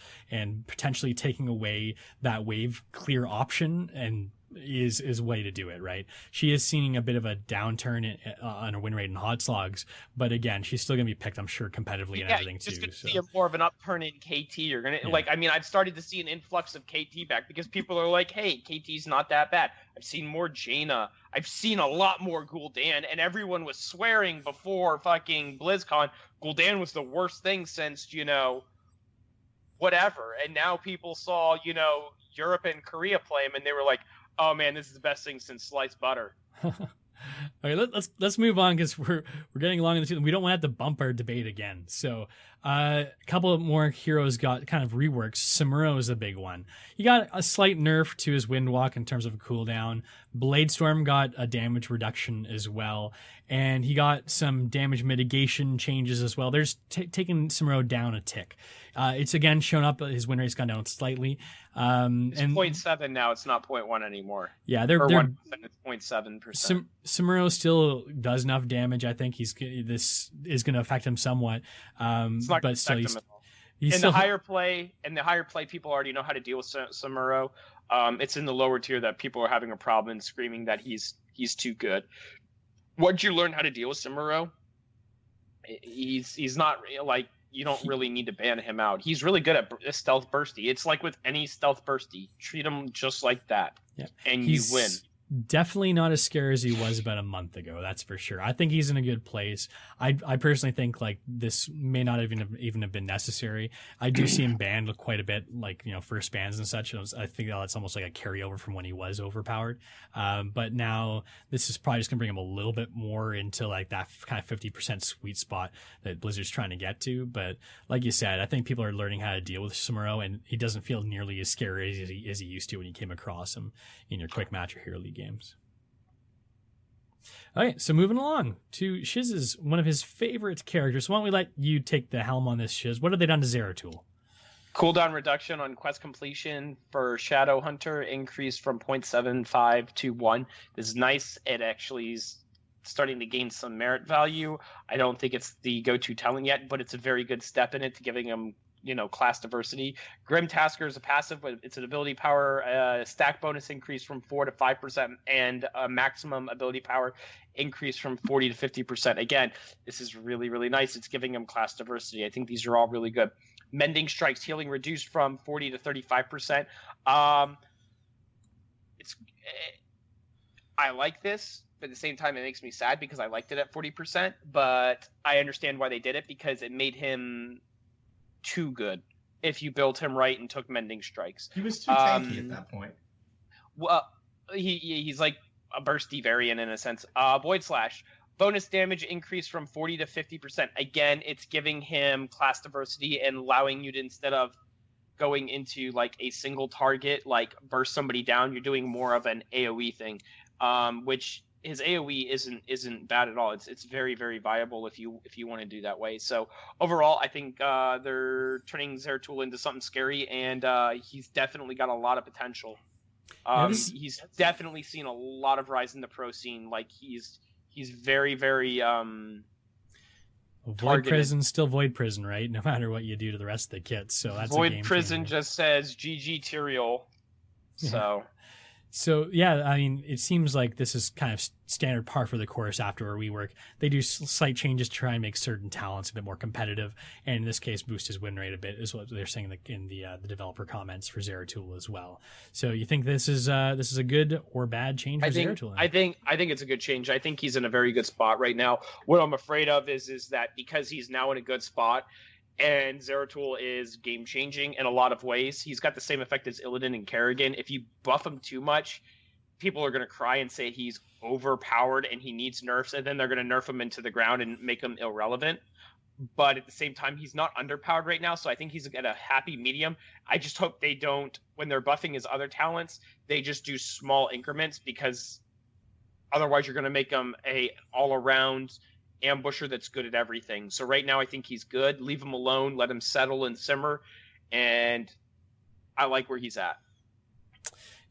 potentially taking away that wave clear option and is a way to do it, right? She is seeing a bit of a downturn on her win rate in hot slogs, but again, she's still going to be picked, I'm sure, competitively and everything too. You're just going to see more of an upturn in KT. You're going to I've started to see an influx of KT back because people are like, hey, KT's not that bad. I've seen more Jaina. I've seen a lot more Gul'dan, and everyone was swearing before fucking BlizzCon Gul'dan was the worst thing since, whatever. And now people saw, Europe and Korea play him, and they were like, oh man, this is the best thing since sliced butter. All right, let's move on because we're getting along in the season. We don't want to have to bump our debate again. So a couple of more heroes got kind of reworks. Samuro is a big one. He got a slight nerf to his Windwalk in terms of a cooldown. Bladestorm got a damage reduction as well, and he got some damage mitigation changes as well. There's taking Samuro down a tick. It's again shown up. His win rate's gone down slightly. It's 0.7 now. It's not 0.1 anymore. Yeah, they're 1%. It's 0.7%. Samuro still does enough damage. I think this is going to affect him somewhat. It's not but still, the higher play, people already know how to deal with Samuro. It's in the lower tier that people are having a problem and screaming that he's too good. Once you learn how to deal with Samuro, he's not like. You don't really need to ban him out. He's really good at stealth bursty. It's like with any stealth bursty. Treat him just like that, and you win. Definitely not as scary as he was about a month ago. That's for sure. I think he's in a good place. I personally think like this may not even have been necessary. I do see him banned quite a bit, like first bans and such. I think that's almost like a carryover from when he was overpowered. But now this is probably just gonna bring him a little bit more into like that kind of 50% sweet spot that Blizzard's trying to get to. But like you said, I think people are learning how to deal with Samuro, and he doesn't feel nearly as scary as he used to when you came across him in your quick match or hero league games. Okay, so moving along to Shiz's one of his favorite characters. So why don't we let you take the helm on this, Shiz? What have they done to Zeratul? Cooldown reduction on quest completion for Shadow Hunter increased from 0.75 to 1. This is nice. It actually is starting to gain some merit value. I don't think it's the go-to talent yet, but it's a very good step in it to giving him class diversity. Grim Tasker is a passive, but it's an ability power stack bonus increase from 4 to 5%, and a maximum ability power increase from 40 to 50%. Again, this is really, really nice. It's giving him class diversity. I think these are all really good. Mending Strikes healing reduced from 40 to 35%. I like this, but at the same time, it makes me sad because I liked it at 40%, but I understand why they did it because it made him too good if you built him right and took Mending Strikes. He was too tanky at that point. Well, he's like a bursty variant in a sense. Void Slash. Bonus damage increase from 40 to 50%. Again, it's giving him class diversity and allowing you to, instead of going into like a single target, like burst somebody down, you're doing more of an AoE thing. which his AoE isn't bad at all. It's very, very viable if you want to do that way. So overall, I think they're turning Zeratul into something scary, and he's definitely got a lot of potential. He's definitely seen a lot of rise in the pro scene. Like he's very, very Void targeted. Prison, still Void Prison, right? No matter what you do to the rest of the kits. So that's Void a game Prison changer. just says GG Tyrael. So So yeah, I mean, it seems like this is kind of standard par for the course after where we work. They do slight changes to try and make certain talents a bit more competitive, and in this case, boost his win rate a bit, is what they're saying in the developer comments for Zeratul as well. So you think this is a good or bad change for Zeratul? I think it's a good change. I think he's in a very good spot right now. What I'm afraid of is that because he's now in a good spot, and Zeratul is game changing in a lot of ways. He's got the same effect as Illidan and Kerrigan. If you buff him too much, people are going to cry and say he's overpowered and he needs nerfs, and then they're going to nerf him into the ground and make him irrelevant. But at the same time, he's not underpowered right now, so I think he's at a happy medium. I just hope they don't, when they're buffing his other talents, they just do small increments, because otherwise you're going to make him a all-around ambusher that's good at everything. So right now I think he's good. Leave him alone, let him settle and simmer, and I like where he's at.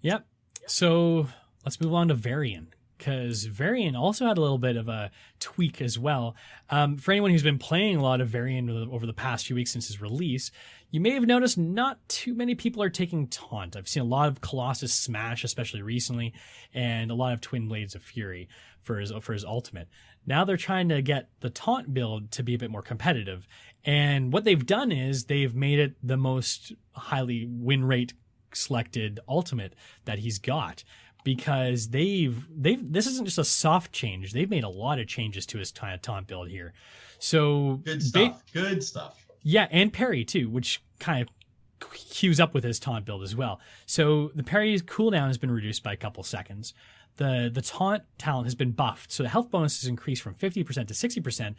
Yep. So let's move on to Varian, because Varian also had a little bit of a tweak as well. For anyone who's been playing a lot of Varian over the past few weeks since his release, you may have noticed not too many people are taking Taunt. I've seen a lot of Colossus Smash, especially recently, and a lot of Twin Blades of Fury for his ultimate. Now they're trying to get the Taunt build to be a bit more competitive. And what they've done is they've made it the most highly win rate selected ultimate that he's got, because they've this isn't just a soft change. They've made a lot of changes to his Taunt build here. So good stuff. Yeah, and parry too, which kind of queues up with his Taunt build as well. So the parry's cooldown has been reduced by a couple seconds. The Taunt talent has been buffed, so the health bonus is increased from 50% to 60%.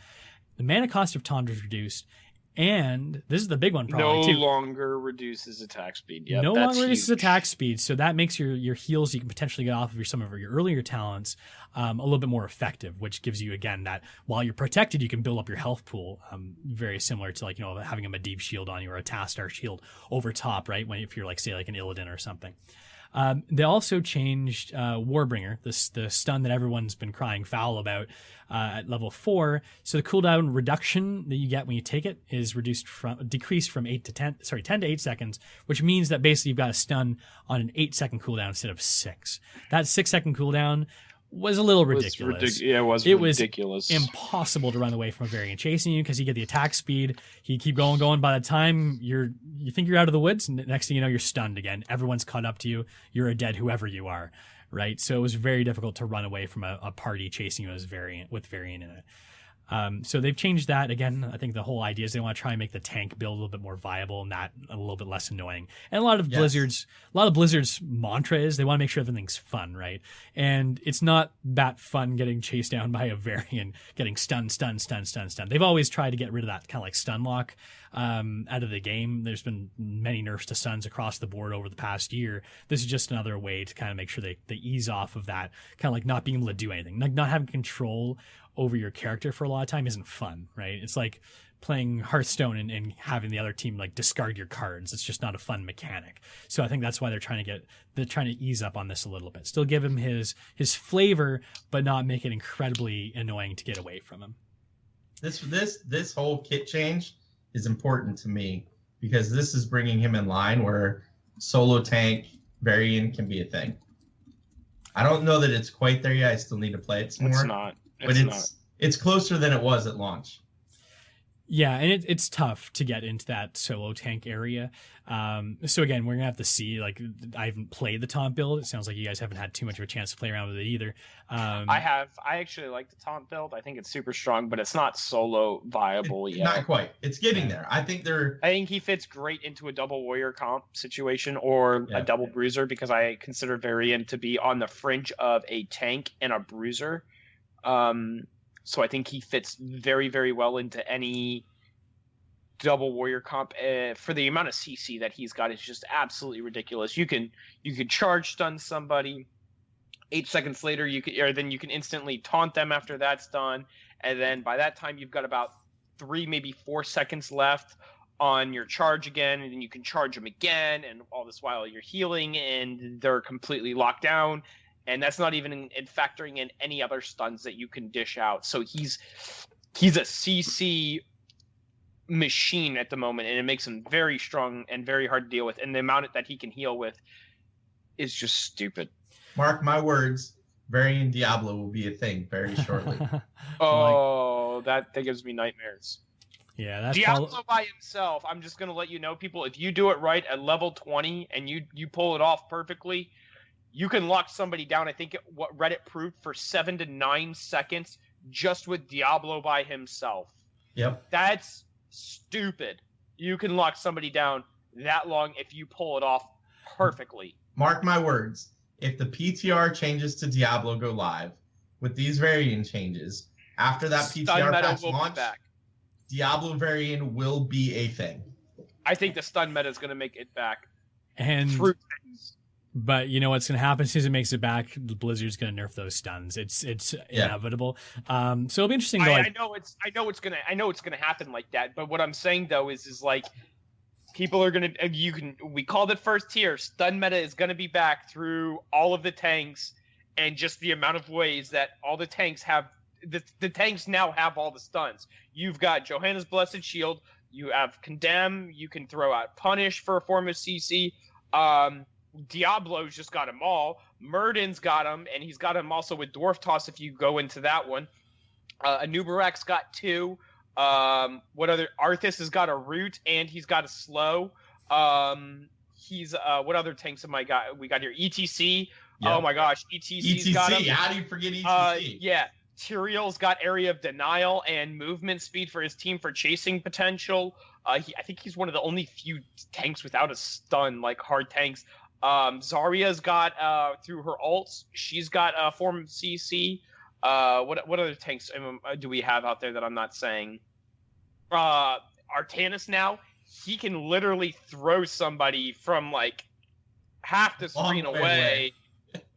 The mana cost of Taunt is reduced, and this is the big one probably No longer reduces attack speed. Yep, no that's longer reduces huge. attack speed, so that makes your heals you can potentially get off of some of your earlier talents a little bit more effective, which gives you, again, that while you're protected, you can build up your health pool, very similar to, like, having a Medivh shield on you or a Tastar shield over top, right? If you're like, say, like an Illidan or something. They also changed Warbringer, the stun that everyone's been crying foul about at level 4. So the cooldown reduction that you get when you take it is decreased from 10 to 8 seconds, which means that basically you've got a stun on an 8-second cooldown instead of 6. That 6-second cooldown was a little ridiculous. It was ridiculous. Impossible to run away from a Varian chasing you, because you get the attack speed. You keep going. By the time you think you're out of the woods, and next thing you know, you're stunned again. Everyone's caught up to you. You're a dead whoever you are, right? So it was very difficult to run away from a party chasing you as Varian with Varian in it. So they've changed that. Again, I think the whole idea is they want to try and make the tank build a little bit more viable and that a little bit less annoying. And a lot of Blizzard's mantra is they want to make sure everything's fun, right? And it's not that fun getting chased down by a Varian, getting stun. They've always tried to get rid of that kind of like stun lock out of the game. There's been many nerfs to stuns across the board over the past year. This is just another way to kind of make sure they ease off of that, kind of like not being able to do anything, like not having control over your character for a lot of time isn't fun, right? It's like playing Hearthstone and having the other team like discard your cards. It's just not a fun mechanic. So I think that's why they're trying to ease up on this a little bit. Still give him his flavor, but not make it incredibly annoying to get away from him. This whole kit change is important to me, because this is bringing him in line where solo tank Varian can be a thing. I don't know that it's quite there yet. I still need to play it some more. It's not. But it's closer than it was at launch. Yeah, and it's tough to get into that solo tank area. So again, we're gonna have to see. Like, I haven't played the Taunt build. It sounds like you guys haven't had too much of a chance to play around with it either. I have. I actually like the Taunt build. I think it's super strong, but it's not solo viable yet. Not quite. It's getting there. I think he fits great into a double warrior comp situation or a double bruiser, because I consider Varian to be on the fringe of a tank and a bruiser. So I think he fits very, very well into any double warrior comp. For the amount of CC that he's got, it's just absolutely ridiculous. You can charge stun somebody. 8 seconds later, then you can instantly taunt them after that's done, and then by that time you've got about 3, maybe 4 seconds left on your charge again, and then you can charge them again, and all this while you're healing, and they're completely locked down, and that's not even in factoring in any other stuns that you can dish out. So he's a CC machine at the moment, and it makes him very strong and very hard to deal with, and the amount that he can heal with is just stupid. Mark my words, Varian Diablo will be a thing very shortly. Oh, that gives me nightmares. Yeah, that's Diablo by himself. I'm just gonna let you know, people. If you do it right at level 20 and you pull it off perfectly, you can lock somebody down. I think what Reddit proved for 7 to 9 seconds just with Diablo by himself. Yep. That's stupid. You can lock somebody down that long if you pull it off perfectly. Mark my words. If the PTR changes to Diablo go live with these Varian changes, after that PTR patch launch, Diablo Varian will be a thing. I think the stun meta is going to make it back. But you know what's going to happen as soon as it makes it back? Blizzard's going to nerf those stuns. It's inevitable. So it'll be interesting. I know it's going to happen like that. But what I'm saying though is like people are going to we called it first tier. Stun meta is going to be back through all of the tanks and just the amount of ways that all the tanks have. The tanks now have all the stuns. You've got Johanna's Blessed Shield. You have Condemn. You can throw out Punish for a form of CC. Diablo's just got them all. Murden's got them, and he's got them also with Dwarf Toss if you go into that one. Anubarak's got 2. What other? Arthas has got a Root, and he's got a Slow. What other tanks we got here? ETC. Yep. Oh my gosh, ETC's got him. How do you forget ETC? Yeah. Tyrael's got Area of Denial and movement speed for his team for chasing potential. I think he's one of the only few tanks without a stun, like hard tanks. Zarya's got through her ults. She's got a form of CC. What other tanks do we have out there that I'm not saying? Artanis now, he can literally throw somebody from like half the screen away.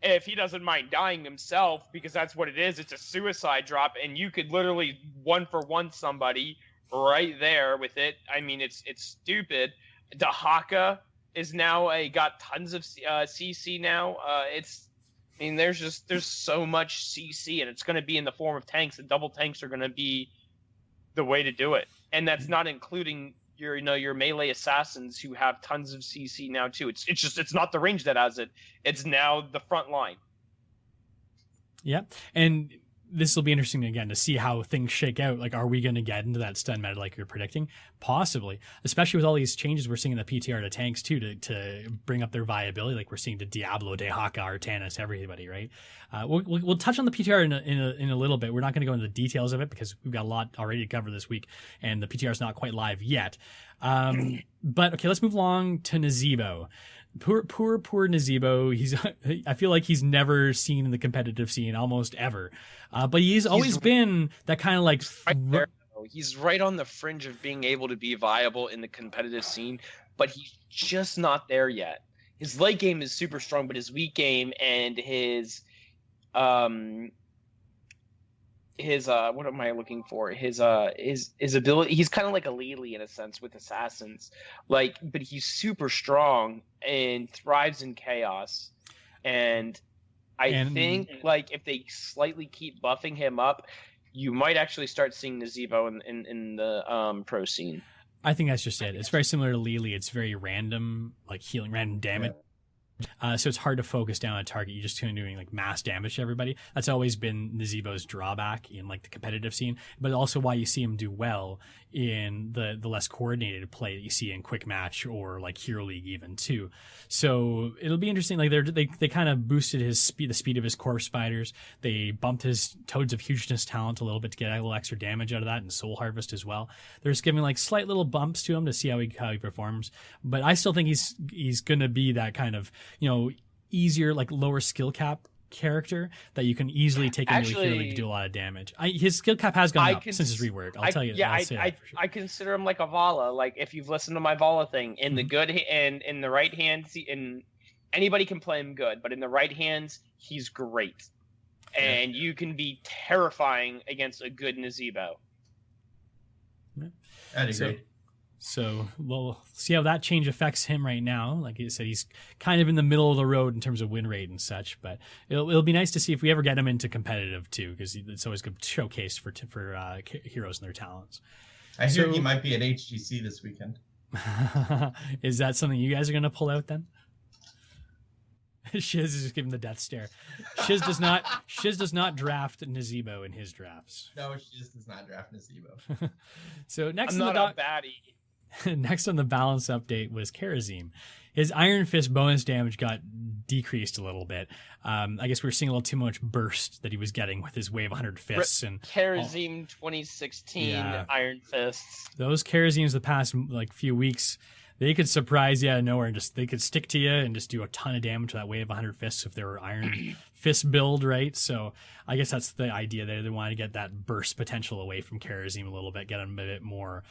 If he doesn't mind dying himself, because that's what it is. It's a suicide drop, and you could literally 1-for-1 somebody right there with it. I mean, it's stupid. Dahaka is now got tons of CC now. There's so much CC, and it's going to be in the form of tanks. And double tanks are going to be the way to do it, and that's not including your melee assassins who have tons of CC now too. It's not the range that has it. It's now the front line. Yeah, and this will be interesting again to see how things shake out. Like, are we going to get into that stun meta like you're predicting? Possibly, especially with all these changes we're seeing in the PTR to tanks too, to bring up their viability. Like we're seeing to Diablo, Dehaka, Artanis, everybody, right? We'll touch on the PTR in a little bit. We're not going to go into the details of it because we've got a lot already to cover this week, and the PTR is not quite live yet. But okay, let's move along to Nazeebo. Poor Nazeebo. I feel like he's never seen in the competitive scene almost ever. But he's always been that kind of like there. He's right on the fringe of being able to be viable in the competitive scene, but he's just not there yet. His late game is super strong, but his weak game and his what am I looking for? His ability. He's kind of like a Lily in a sense with assassins, but he's super strong and thrives in chaos. And I think if they slightly keep buffing him up, you might actually start seeing Nazeebo in the pro scene. I think that's just it. It's very similar to Lily. It's very random, like healing, random damage. So it's hard to focus down on a target. You're just kind of doing like mass damage to everybody. That's always been Nazeebo's drawback in like the competitive scene, but also why you see him do well in the less coordinated play that you see in Quick Match or like Hero League even too. So it'll be interesting. Like they kind of boosted the speed of his Corpse Spiders. They bumped his Toads of Hugeness talent a little bit to get a little extra damage out of that, and Soul Harvest as well. They're just giving like slight little bumps to him to see how he performs. But I still think he's gonna be that kind of, easier, like lower skill cap character that you can easily take into a Hero League to do a lot of damage. His skill cap has gone up since his rework. I'll tell you. Yeah, I consider him like a Vala. Like if you've listened to my Vala thing, in the good and in the right hand, in anybody can play him good, but in the right hands, he's great. And you can be terrifying against a good Nazebo. I'd agree. So we'll see how that change affects him right now. Like you said, he's kind of in the middle of the road in terms of win rate and such. But it'll be nice to see if we ever get him into competitive too, because it's always a good showcase for heroes and their talents. I hear he might be at HGC this weekend. Is that something you guys are going to pull out then? Shiz is just giving the death stare. Shiz does not draft Nazebo in his drafts. No, Shiz does not draft Nazebo. So next, I'm not a baddie. Next on the balance update was Karazim. His Iron Fist bonus damage got decreased a little bit. I guess we were seeing a little too much burst that he was getting with his wave 100 fists. And Karazim 2016 Iron Fists. Those Karazims the past few weeks, they could surprise you out of nowhere and they could stick to you and just do a ton of damage with that wave 100 fists if they were Iron Fist build, right? So I guess that's the idea there. They wanted to get that burst potential away from Karazim a little bit, get him a bit more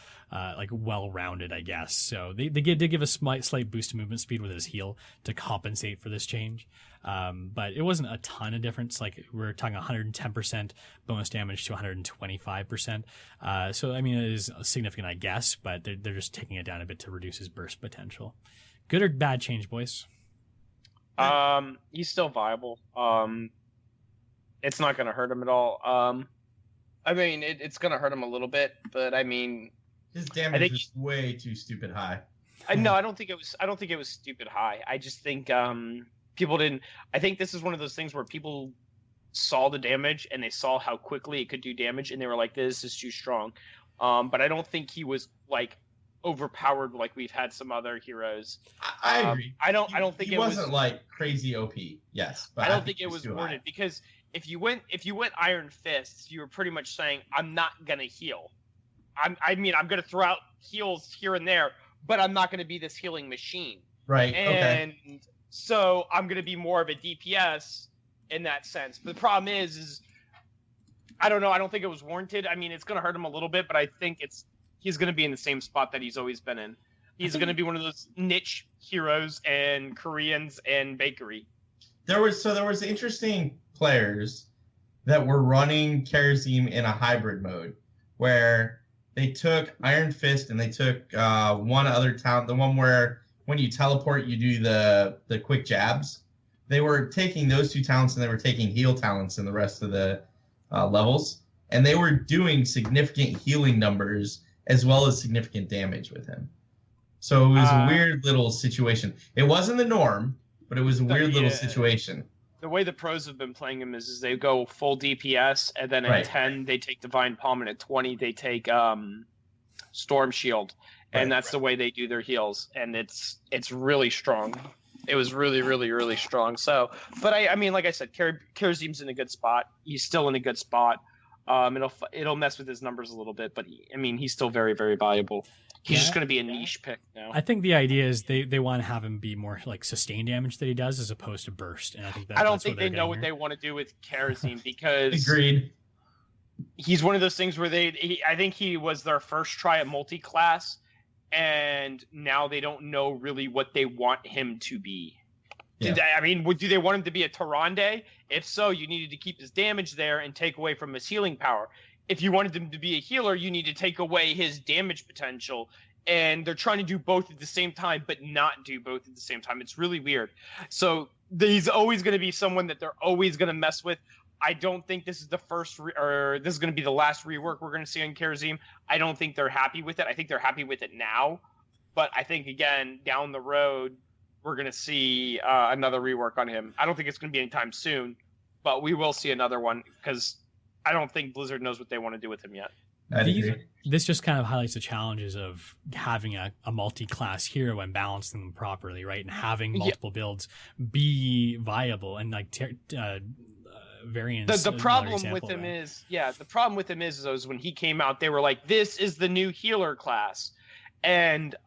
well-rounded, I guess. So they did give a slight boost to movement speed with his heal to compensate for this change. But it wasn't a ton of difference. Like we're talking 110% bonus damage to 125%. So I mean, it is significant, I guess, but they're just taking it down a bit to reduce his burst potential. Good or bad change, boys? He's still viable. It's not going to hurt him at all. I mean, it's going to hurt him a little bit, but I mean, his damage is way too stupid high. I don't think it was stupid high. I just think people didn't. I think this is one of those things where people saw the damage and they saw how quickly it could do damage, and they were like, "This is too strong." But I don't think he was like overpowered like we've had some other heroes. I agree. I don't think he wasn't like crazy OP. Yes, but I don't think it was warranted because if you went Iron Fists, you were pretty much saying, "I'm not gonna heal. I mean, I'm gonna throw out heals here and there, but I'm not gonna be this healing machine." Right. And so I'm gonna be more of a DPS in that sense. But the problem is I don't know. I don't think it was warranted. I mean, it's gonna hurt him a little bit, but I think he's going to be in the same spot that he's always been in. He's going to be one of those niche heroes and Koreans and bakery. There was interesting players that were running Karazim in a hybrid mode where they took Iron Fist and they took one other talent, the one where when you teleport you do the quick jabs. They were taking those two talents and they were taking heal talents in the rest of the levels, and they were doing significant healing numbers as well as significant damage with him. So it was a weird little situation. It wasn't the norm, but it was a weird little situation. The way the pros have been playing him is they go full DPS, and then at 10 they take Divine Palm, and at 20 they take Storm Shield, and that's the way they do their heals, and it's really strong. It was really, really, really strong. So, but I mean, like I said, Karazim's in a good spot. He's still in a good spot. It'll mess with his numbers a little bit, but he's still very, very valuable. He's just going to be a niche pick now. I think the idea is they want to have him be more like sustained damage that he does as opposed to burst, and I think I don't think they know what they want to do with Karazim because agreed. He's one of those things where I think he was their first try at multi-class, and now they don't know really what they want him to be. Yeah. Do they want him to be a Tyrande? If so, you needed to keep his damage there and take away from his healing power. If you wanted him to be a healer, you need to take away his damage potential. And they're trying to do both at the same time, but not do both at the same time. It's really weird. So he's always going to be someone that they're always going to mess with. I don't think this is the first or this is going to be the last rework we're going to see on Karazim. I don't think they're happy with it. I think they're happy with it now. But I think, again, down the road, we're going to see another rework on him. I don't think it's going to be anytime soon, but we will see another one because I don't think Blizzard knows what they want to do with him yet. This just kind of highlights the challenges of having a multi-class hero and balancing them properly, right? And having multiple builds be viable and like variants. The problem with him is when he came out, they were like, "This is the new healer class," and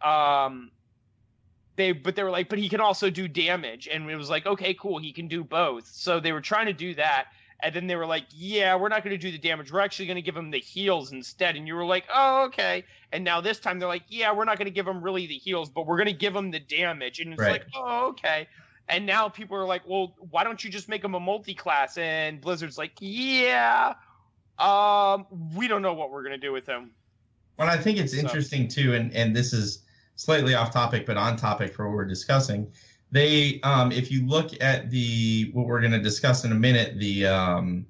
they were like, but he can also do damage, and it was like, okay, cool, he can do both. So they were trying to do that, and then they were like, yeah, we're not going to do the damage, we're actually going to give him the heals instead. And you were like, oh, okay. And now this time they're like, yeah, we're not going to give him really the heals, but we're going to give him the damage. And it's like, oh, okay. And now people are like, well, why don't you just make him a multi-class? And Blizzard's like, yeah, we don't know what we're going to do with him. Well, I think it's interesting too, and this is slightly off topic, but on topic for what we're discussing. They, if you look at what we're going to discuss in a minute, the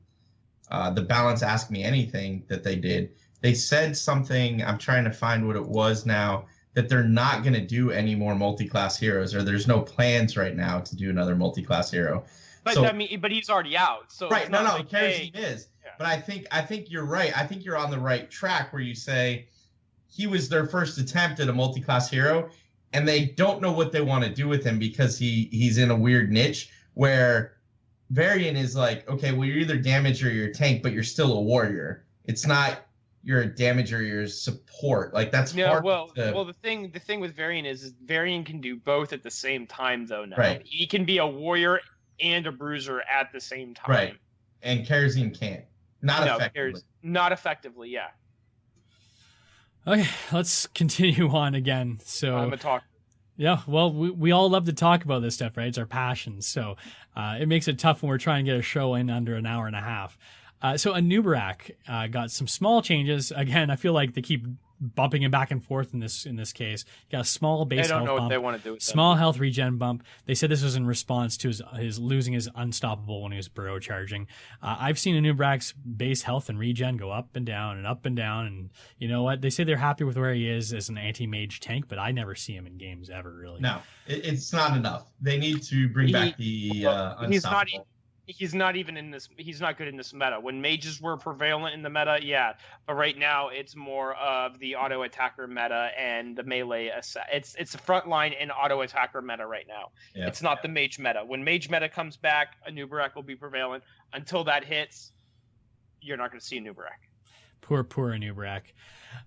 Balance Ask Me Anything that they did, they said something, I'm trying to find what it was now, that they're not going to do any more multi-class heroes, or there's no plans right now to do another multi-class hero. But So, I mean, but he's already out. So right, it's no, not like, Kerosene hey, is. yeah. But I think you're right. I think you're on the right track where you say he was their first attempt at a multi-class hero, and they don't know what they want to do with him because he's in a weird niche where Varian is like, okay, well, you're either damage or you're a tank, but you're still a warrior. It's not you're a damage or you're support. Like that's hard. Well, the thing with Varian is Varian can do both at the same time though. Now Right. He can be a warrior and a bruiser at the same time. Right. And Kerosene can't. Not effectively. Not effectively, yeah. Okay, let's continue on again. So I'm a talker. yeah, well, we all love to talk about this stuff, right? It's our passion. So it makes it tough when we're trying to get a show in under an hour and a half. So Anubarak got some small changes. Again, I feel like they keep bumping him back and forth in this case. He got a small base They don't health know what bump, they want to do with small health regen bump. They said this was in response to his losing his unstoppable when he was burrow charging. I've seen Anubarak's base health and regen go up and down and up and down. And you know what? They say they're happy with where he is as an anti-mage tank, but I never see him in games ever, really. No, it's not enough. They need to bring back the unstoppable. He's not even in this. He's not good in this meta. When mages were prevalent in the meta, yeah, but right now it's more of the auto attacker meta and the melee. It's a frontline and auto attacker meta right now. Yeah. It's not the mage meta. When mage meta comes back, Anubarak will be prevalent. Until that hits, you're not going to see Anubarak. Poor Anubarak.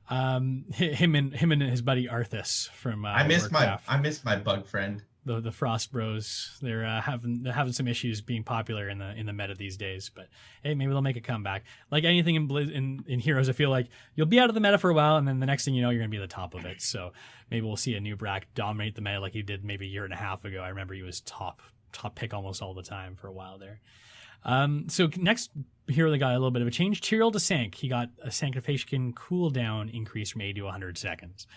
Him and his buddy Arthas from I miss Warcraft. my bug friend. The Frost Bros. They're having some issues being popular in the meta these days, but hey, maybe they'll make a comeback. Like anything in Heroes, I feel like you'll be out of the meta for a while, and then the next thing you know, you're gonna be at the top of it. So maybe we'll see Anubarak dominate the meta like he did maybe a year and a half ago. I remember he was top pick almost all the time for a while there. So next hero that got a little bit of a change, Tyrael de Sank. He got a Sanctification cooldown increase from 80 to 100 seconds.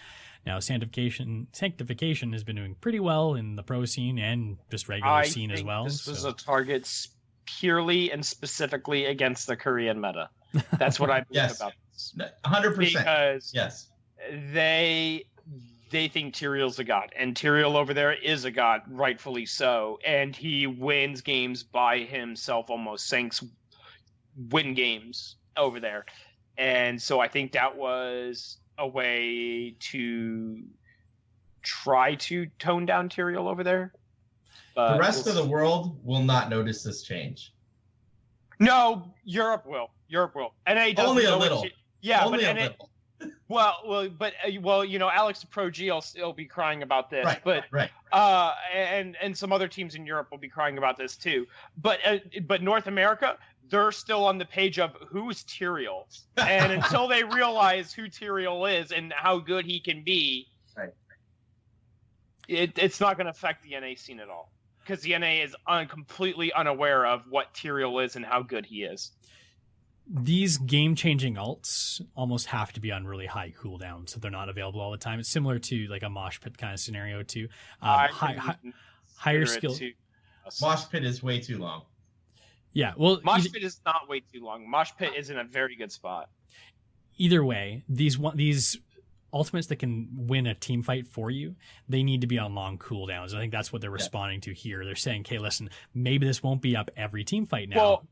Now, Sanctification has been doing pretty well in the pro scene and just regular scene as well. This was a target purely and specifically against the Korean meta. That's what I believe about this. 100%. Because yes, they think Tyrael's a god, and Tyrael over there is a god, rightfully so, and he wins games by himself almost. Sanks win games over there. And so I think that was a way to try to tone down Tyrael over there. The rest of the world will not notice this change. No, Europe will. NA doesn't only a know little. Yeah, only but a little. Well, you know, Alex Pro G will still be crying about this, Right. And some other teams in Europe will be crying about this too. But North America, they're still on the page of who's Tyrael, and until they realize who Tyrael is and how good he can be, right, it's not going to affect the NA scene at all, because the NA is completely unaware of what Tyrael is and how good he is. These game-changing ults almost have to be on really high cooldown, so they're not available all the time. It's similar to like a mosh pit kind of scenario too. Higher skill. Mosh pit is way too long. Yeah, well, Mosh pit is not way too long. Mosh pit is in a very good spot. Either way, these ultimates that can win a team fight for you, they need to be on long cooldowns. I think that's what they're responding to here. They're saying, "Okay, listen, maybe this won't be up every team fight now." Well,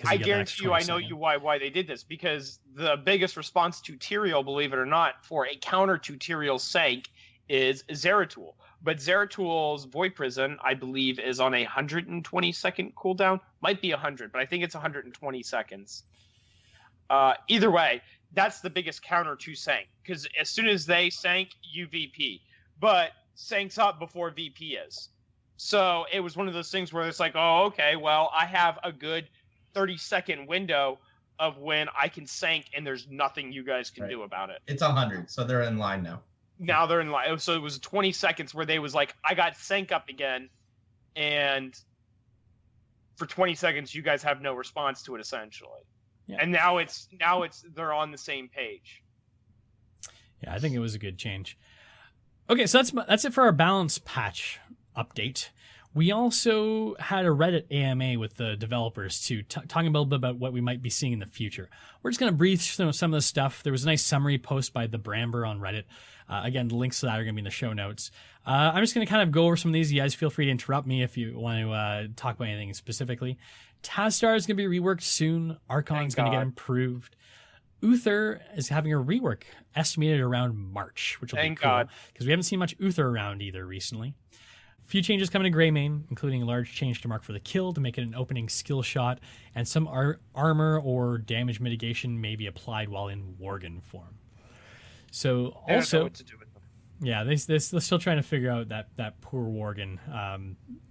I guarantee you, I know you why they did this, because the biggest response to Tyrael, believe it or not, for a counter to Tyrael's Sank is Zeratul. But Zeratuel's Void Prison, I believe, is on 120 second cooldown. Might be 100, but I think it's 120 seconds. Either way, that's the biggest counter to Sank, because as soon as they Sank, you VP. But Sank's up before VP is. So it was one of those things where it's like, oh, okay, well, I have a good 30-second window of when I can Sank, and there's nothing you guys can do about it. It's 100, so they're in line now. Now they're in line. So it was 20 seconds where they was like, I got Sank up again, and for 20 seconds you guys have no response to it essentially. Yeah. And now it's they're on the same page. Yeah, I think it was a good change. Okay, so that's it for our balance patch update. We also had a Reddit AMA with the developers too, talking a little bit about what we might be seeing in the future. We're just going to breathe through some of the stuff. There was a nice summary post by the Bramber on Reddit. Again, the links to that are going to be in the show notes. I'm just going to kind of go over some of these. You guys feel free to interrupt me if you want to talk about anything specifically. Tazstar is going to be reworked soon. Archon's going to get improved. Uther is having a rework estimated around March, which will be cool because we haven't seen much Uther around either recently. A few changes coming to Greymane, including a large change to mark for the kill to make it an opening skill shot, and some armor or damage mitigation may be applied while in Worgen form. So also, I don't know what to do with them. Yeah, they're still trying to figure out that poor Worgen.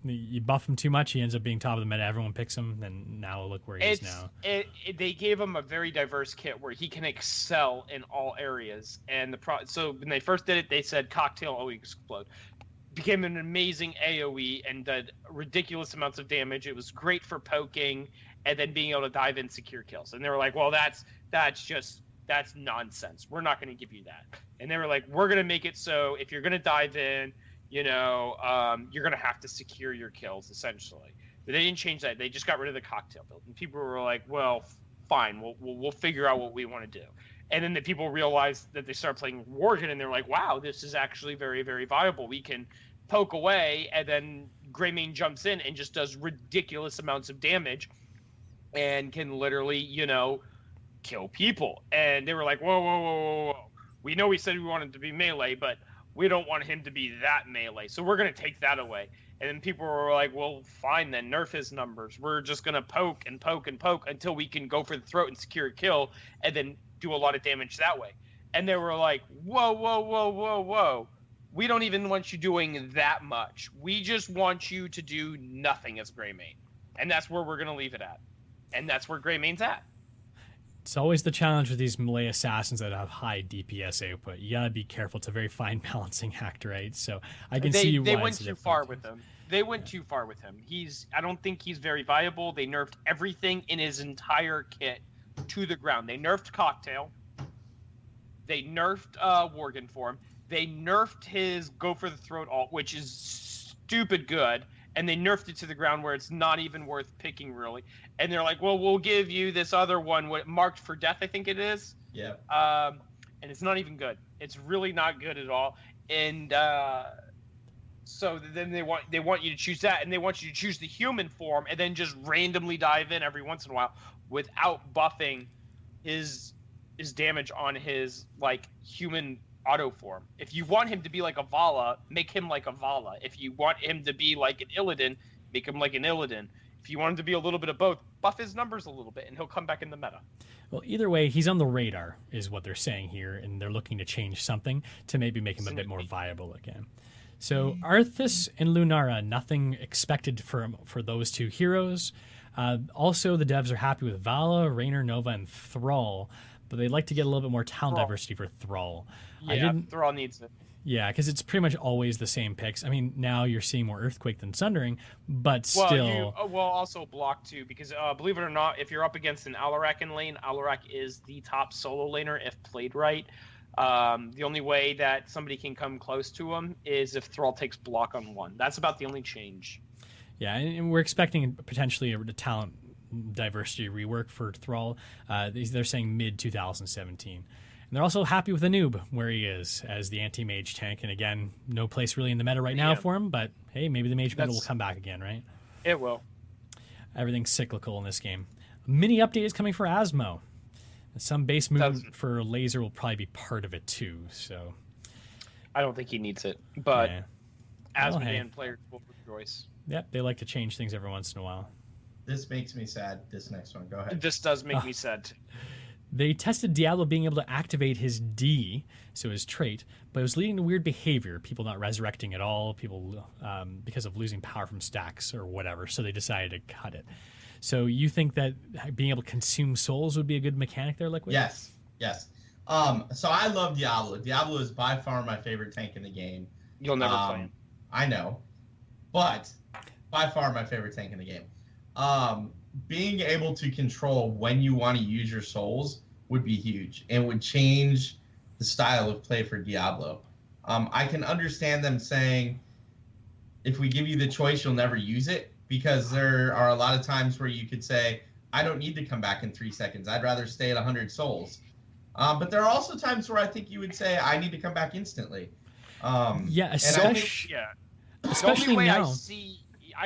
You buff him too much, he ends up being top of the meta. Everyone picks him, and now look where he is now. They gave him a very diverse kit where he can excel in all areas. And so when they first did it, they said cocktail always explode. Became an amazing AoE and did ridiculous amounts of damage. It was great for poking and then being able to dive in secure kills. And they were like, well, that's nonsense. We're not going to give you that. And they were like, we're going to make it so if you're going to dive in, you're going to have to secure your kills, essentially. But they didn't change that. They just got rid of the cocktail build. And people were like, well, fine. We'll figure out what we want to do. And then the people realized that they started playing Worgen, and they're like, wow, this is actually very, very viable. We can poke away, and then Greymane jumps in and just does ridiculous amounts of damage and can literally, kill people. And they were like, whoa. We know we said we wanted to be melee, but we don't want him to be that melee. So we're going to take that away. And then people were like, well, fine, then nerf his numbers. We're just going to poke and poke and poke until we can go for the throat and secure a kill and then do a lot of damage that way. And they were like, whoa. We don't even want you doing that much. We just want you to do nothing as Greymane. And that's where we're going to leave it at. And that's where Greymane's at. It's always the challenge with these melee assassins that have high DPS output. You gotta be careful. It's a very fine balancing act, right? So I can see why they went too far with him. They went too far with him. I don't think he's very viable. They nerfed everything in his entire kit to the ground. They nerfed Cocktail. They nerfed Worgen form. They nerfed his Go for the Throat ult, which is stupid good. And they nerfed it to the ground where it's not even worth picking, really. And they're like, well, we'll give you this other one, marked for death, I think it is. Yeah. And it's not even good. It's really not good at all. And so then they want you to choose that, and they want you to choose the human form, and then just randomly dive in every once in a while without buffing his damage on his human auto form. If you want him to be like a Vala, make him like a Vala. If you want him to be like an Illidan, make him like an Illidan. If you want him to be a little bit of both, buff his numbers a little bit, and he'll come back in the meta. Well, either way, he's on the radar, is what they're saying here, and they're looking to change something to maybe make him a bit more viable again. So Arthas and Lunara, nothing expected for those two heroes. Also, the devs are happy with Vala, Raynor, Nova, and Thrall, but they'd like to get a little bit more talent diversity for Thrall. Yeah, Thrall needs it. Yeah, because it's pretty much always the same picks. I mean, now you're seeing more Earthquake than Sundering, but still... also Block too, because believe it or not, if you're up against an Alarak in lane, Alarak is the top solo laner if played right. The only way that somebody can come close to him is if Thrall takes Block on one. That's about the only change. Yeah, and we're expecting potentially a talent diversity rework for Thrall. They're saying mid-2017. And they're also happy with Anub, where he is as the anti-mage tank. And again, no place really in the meta right now for him, but hey, maybe the mage meta will come back again, right? It will. Everything's cyclical in this game. A mini update is coming for Asmo. Some base movement for Laser will probably be part of it too, so... I don't think he needs it, but Asmodean players will rejoice. Yep, they like to change things every once in a while. This makes me sad, this next one. Go ahead. This does make me sad. They tested Diablo being able to activate his D, so his trait, but it was leading to weird behavior. People not resurrecting at all, people because of losing power from stacks or whatever, so they decided to cut it. So you think that being able to consume souls would be a good mechanic there, Liqiud? Yes. So I love Diablo. Diablo is by far my favorite tank in the game. You'll never play him. I know. But by far my favorite tank in the game. Being able to control when you want to use your souls would be huge and would change the style of play for Diablo. I can understand them saying, if we give you the choice, you'll never use it, because there are a lot of times where you could say, I don't need to come back in 3 seconds. I'd rather stay at 100 souls. But there are also times where I think you would say, I need to come back instantly. Especially now.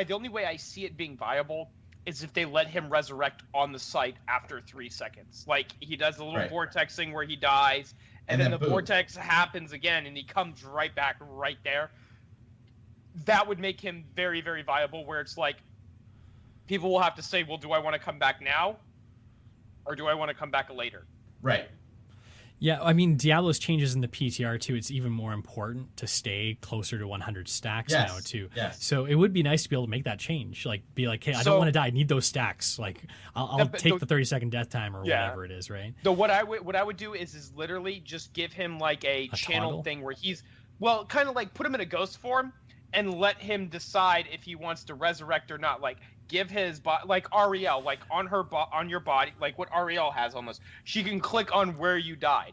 The only way I see it being viable is if they let him resurrect on the site after 3 seconds. Like, he does the little vortex thing where he dies, and then the vortex happens again, and he comes right back right there. That would make him very, very viable, where it's like, people will have to say, well, do I want to come back now? Or do I want to come back later? Right. Yeah, I mean, Diablo's changes in the PTR, too. It's even more important to stay closer to 100 stacks now, too. Yes. So it would be nice to be able to make that change. Like, be like, hey, I don't want to die. I need those stacks. Like, I'll take the 30-second death time or whatever it is, right? So what I would do is literally just give him, like, a channel toggle thing where he's, well, kind of like put him in a ghost form and let him decide if he wants to resurrect or not. Like, give his body, like Ariel, like on your body, like what Ariel has almost. She can click on where you died.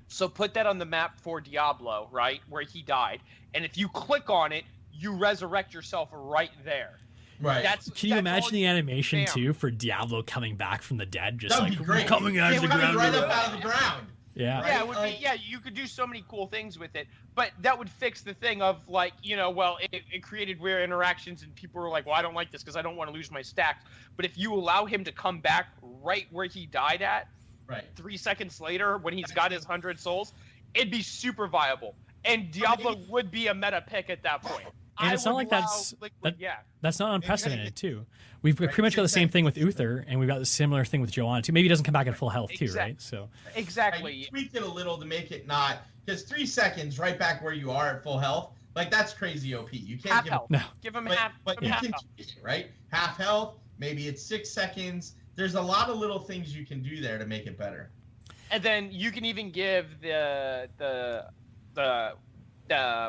So put that on the map for Diablo, right, where he died. And if you click on it, you resurrect yourself right there. Right. Can you imagine the animation too for Diablo coming back from the dead, just That'd like be great. coming out of the ground, right up out of the ground. Yeah. Right? Yeah, it would be, you could do so many cool things with it, but that would fix the thing of, like, well, it created weird interactions and people were like, well, I don't like this because I don't want to lose my stacks. But if you allow him to come back right where he died at, 3 seconds later when he's got his 100 souls, it'd be super viable. And Diablo would be a meta pick at that point. And it's not like that's not unprecedented too. We've pretty much got the same thing with Uther, and we've got the similar thing with Joanna too. Maybe he doesn't come back in full health too, right? So exactly. You tweaked it a little to make it not, because 3 seconds right back where you are at full health, like that's crazy OP. You can't give him but, half. But you can tweak it, right? Half health, maybe it's 6 seconds. There's a lot of little things you can do there to make it better. And then you can even give the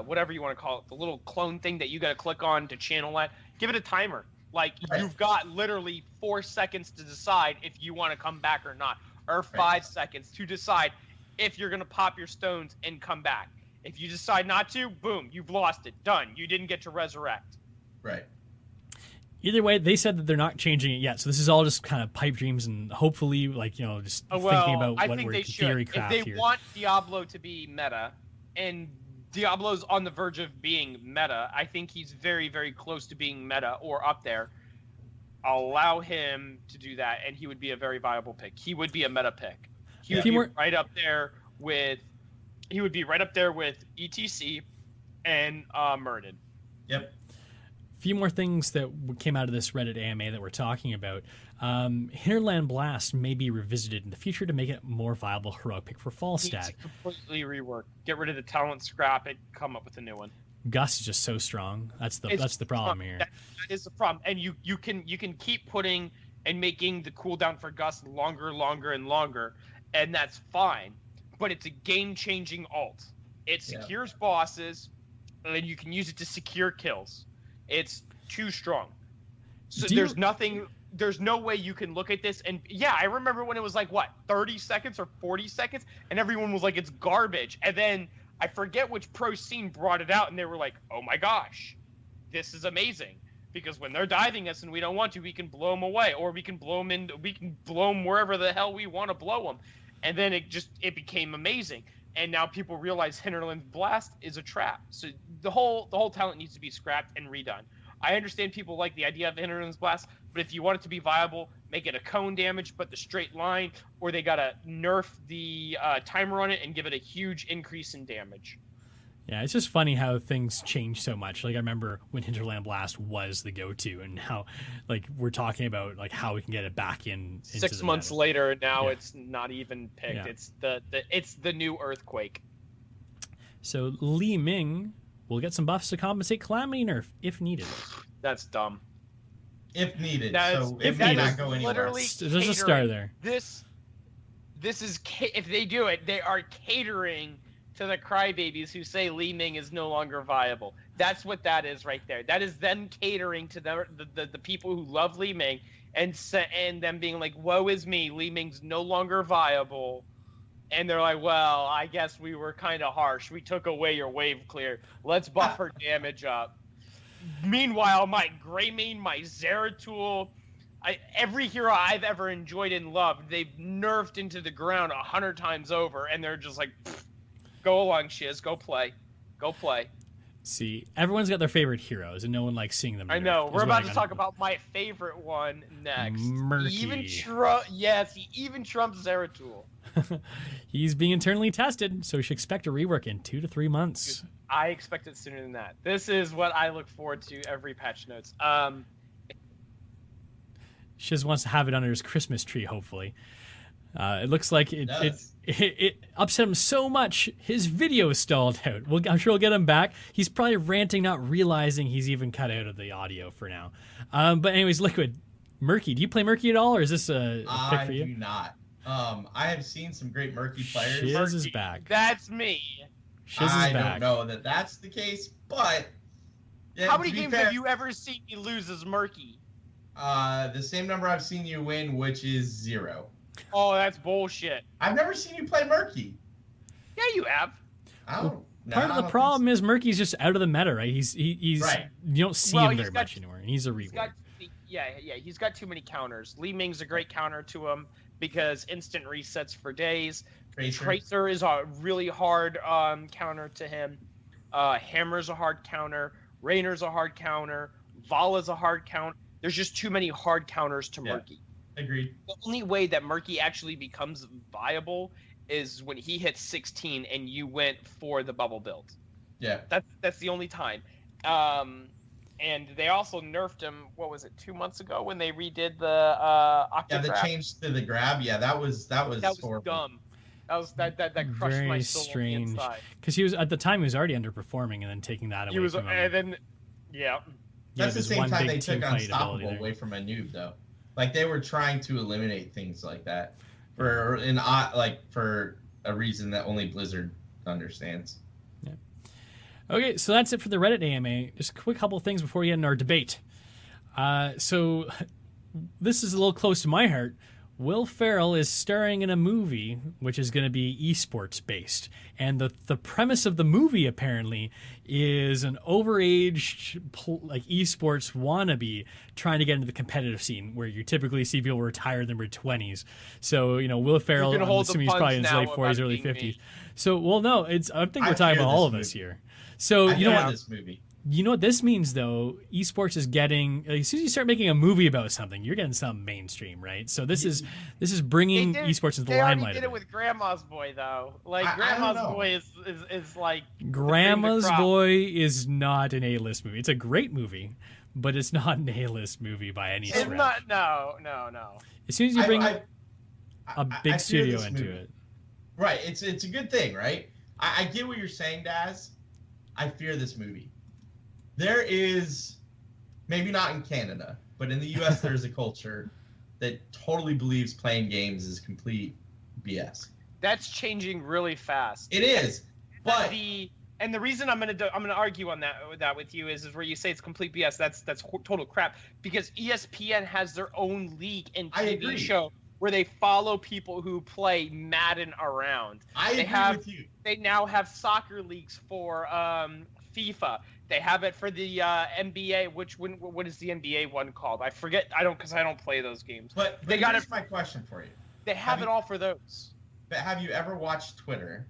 whatever you want to call it, the little clone thing that you got to click on to channel that. Give it a timer. Like, you've got literally 4 seconds to decide if you want to come back or not, or 5 seconds to decide if you're going to pop your stones and come back. If you decide not to, boom, you've lost it. Done. You didn't get to resurrect. Right. Either way, they said that they're not changing it yet. So this is all just kind of pipe dreams and hopefully, like, just thinking about what we're theory craft here. If they want Diablo to be meta, and Diablo's on the verge of being meta, I think he's very, very close to being meta or up there. Allow him to do that, and he would be a very viable pick. He would be a meta pick. He would be right up there with ETC and Murden. Yep. A few more things that came out of this Reddit AMA that we're talking about. Hinterland Blast may be revisited in the future to make it more viable heroic pick for Falstad. Completely rework. Get rid of the talent, scrap it, come up with a new one. Gus is just so strong. That's the problem here. That is the problem, and you can keep putting and making the cooldown for Gus longer, and that's fine. But it's a game-changing ult. It secures bosses, and you can use it to secure kills. It's too strong. So there's no way you can look at this and I remember when it was like 30 seconds or 40 seconds and everyone was like, it's garbage. And then I forget which pro scene brought it out and they were like, oh my gosh, this is amazing. Because when they're diving us and we don't want to, we can blow them away, or we can blow them wherever the hell we want to blow them. And then it became amazing. And now people realize Hinterland Blast is a trap. So the whole talent needs to be scrapped and redone. I understand people like the idea of Hinterland Blast, but if you want it to be viable, make it a cone damage, but the straight line, or they gotta nerf the timer on it and give it a huge increase in damage. Yeah, it's just funny how things change so much. Like, I remember when Hinterland Blast was the go-to, and how, like, we're talking about like how we can get it back in. 6 months later, now it's not even picked. Yeah. It's the new Earthquake. So Li Ming will get some buffs to compensate Calamity nerf if needed. That's dumb. If needed. If needed, not go anywhere. There's a star there. This is, if they do it, they are catering to the crybabies who say Li Ming is no longer viable. That's what that is right there. That is them catering to the people who love Li Ming and them being like, woe is me, Li Ming's no longer viable. And they're like, well, I guess we were kind of harsh. We took away your wave clear. Let's buff her damage up. Meanwhile, my Greymane, my Zeratul, every hero I've ever enjoyed and loved, they've nerfed into the ground 100 times over. And they're just like, go along, Shiz. Go play. Go play. See, everyone's got their favorite heroes, and no one likes seeing them. I know. We're about to talk about my favorite one next. Murky. He even trumps Zeratul. He's being internally tested, so we should expect a rework in 2 to 3 months. I expect it sooner than that. This is what I look forward to every patch notes. Shiz wants to have it under his Christmas tree, hopefully. It looks like it upset him so much, his video stalled out. I'm sure we'll get him back. He's probably ranting, not realizing he's even cut out of the audio for now. But anyways, Liqiud, Murky, do you play Murky at all, or is this a pick for you? I do not. I have seen some great Murky players. Shiz is back. That's me. Shiz is back. I don't know that that's the case, but... Yeah, how many games have you ever seen me lose as Murky? The same number I've seen you win, which is 0. Oh, that's bullshit. I've never seen you play Murky. Yeah, you have. Part of the problem is Murky's just out of the meta, right? He's right. You don't see him very much anymore, and he's a rework. He's got too many counters. Li Ming's a great counter to him because instant resets for days. Tracer is a really hard counter to him. Hammer's a hard counter. Rainer's a hard counter. Vala's a hard counter. There's just too many hard counters to Murky. Agreed. The only way that Murky actually becomes viable is when he hits 16 and you went for the bubble build. Yeah. That's the only time. And they also nerfed him, what was it, 2 months ago when they redid the Octograph? Yeah, the change to the grab. Yeah, that was horrible. Dumb. That crushed my soul strange. inside. Because he was at the time he was already underperforming, and then taking that away from him. And then, yeah. That's the same time they took Unstoppable away from a noob, though. Like, they were trying to eliminate things like that for a reason that only Blizzard understands. Yeah. Okay, so that's it for the Reddit AMA. Just a quick couple of things before we get into our debate. So this is a little close to my heart. Will Ferrell is starring in a movie which is going to be esports based, and the premise of the movie apparently is an overaged esports wannabe trying to get into the competitive scene, where you typically see people retire in their mid-20s. So Will Ferrell, I'm assuming he's probably in his late 40s, early 50s. So I think we're talking about all of us here. So you know what? This movie. You know what this means, though? Esports is getting, as soon as you start making a movie about something, you're getting something mainstream, right? So this is bringing esports into the limelight. They already did it with Grandma's Boy, though. Grandma's Boy is like... Grandma's Boy is not an A-list movie. It's a great movie, but it's not an A-list movie by any stretch. No. As soon as you bring a big studio into it. Right, it's a good thing, right? I get what you're saying, Daz. I fear this movie. There is, maybe not in Canada, but in the U.S. there's a culture that totally believes playing games is complete BS. That's changing really fast. It is, but the reason I'm gonna argue on that with you is where you say it's complete BS. That's total crap, because ESPN has their own league and TV show where they follow people who play Madden around. I agree with you. They now have soccer leagues for FIFA. They have it for the NBA. What is the NBA one called? I forget. Because I don't play those games. But they got here's my question for you. They have it all for those. But have you ever watched Twitter,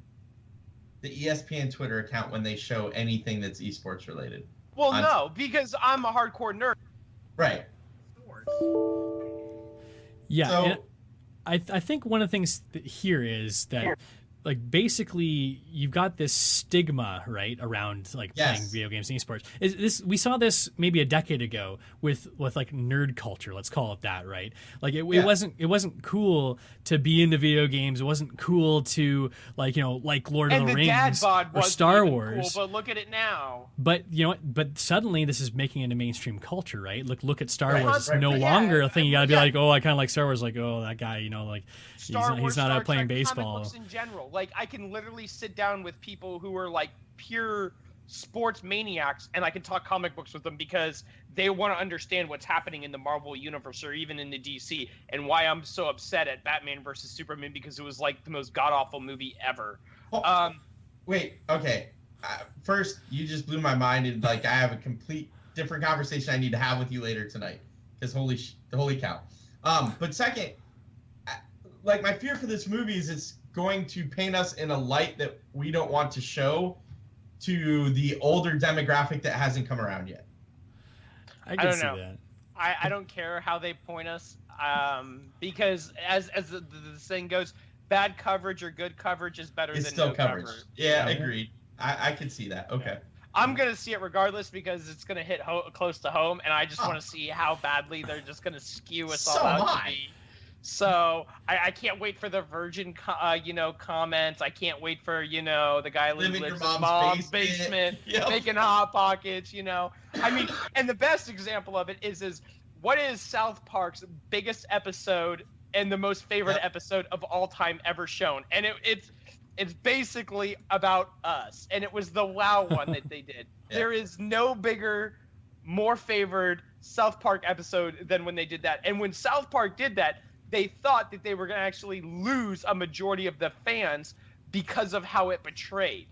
the ESPN Twitter account, when they show anything that's esports related? Well, no, because I'm a hardcore nerd. Right. Yeah. So, I think one of the things here is that basically you've got this stigma, right, around playing video games and esports. We saw this maybe a decade ago with nerd culture, let's call it that, right? It wasn't cool to be into video games. It wasn't cool to like Lord of the Rings or Star Wars. Cool, but look at it now. But but suddenly this is making it a mainstream culture, right? Look at Star Wars. It's no longer a thing. You got to be like, oh, I kind of like Star Wars. Like, oh, that guy, he's not out playing baseball. Comic books in general. I can literally sit down with people who are pure sports maniacs, and I can talk comic books with them because they want to understand what's happening in the Marvel universe or even in the DC, and why I'm so upset at Batman versus Superman, because it was like the most god-awful movie ever. Wait, okay. First, you just blew my mind, and like I have a complete different conversation I need to have with you later tonight. Because holy cow. But second, like my fear for this movie is it's going to paint us in a light that we don't want to show to the older demographic that hasn't come around yet. I can see that. I don't care how they point us, because as the saying goes, bad coverage or good coverage is better than still no coverage. coverage. Yeah, agreed. I can see that. Okay. I'm going to see it regardless because it's going to hit close to home, and I just want to see how badly they're just going to skew us all out to be. So I can't wait for the virgin, comments. I can't wait for, the guy who lives in your mom's basement yep. making Hot Pockets, I mean, and the best example of it is what is South Park's biggest episode and the most favorite episode of all time ever shown? And it's basically about us, and it was the WoW one that they did. There is no bigger, more favored South Park episode than when they did that. And when South Park did that, they thought that they were going to actually lose a majority of the fans because of how it betrayed.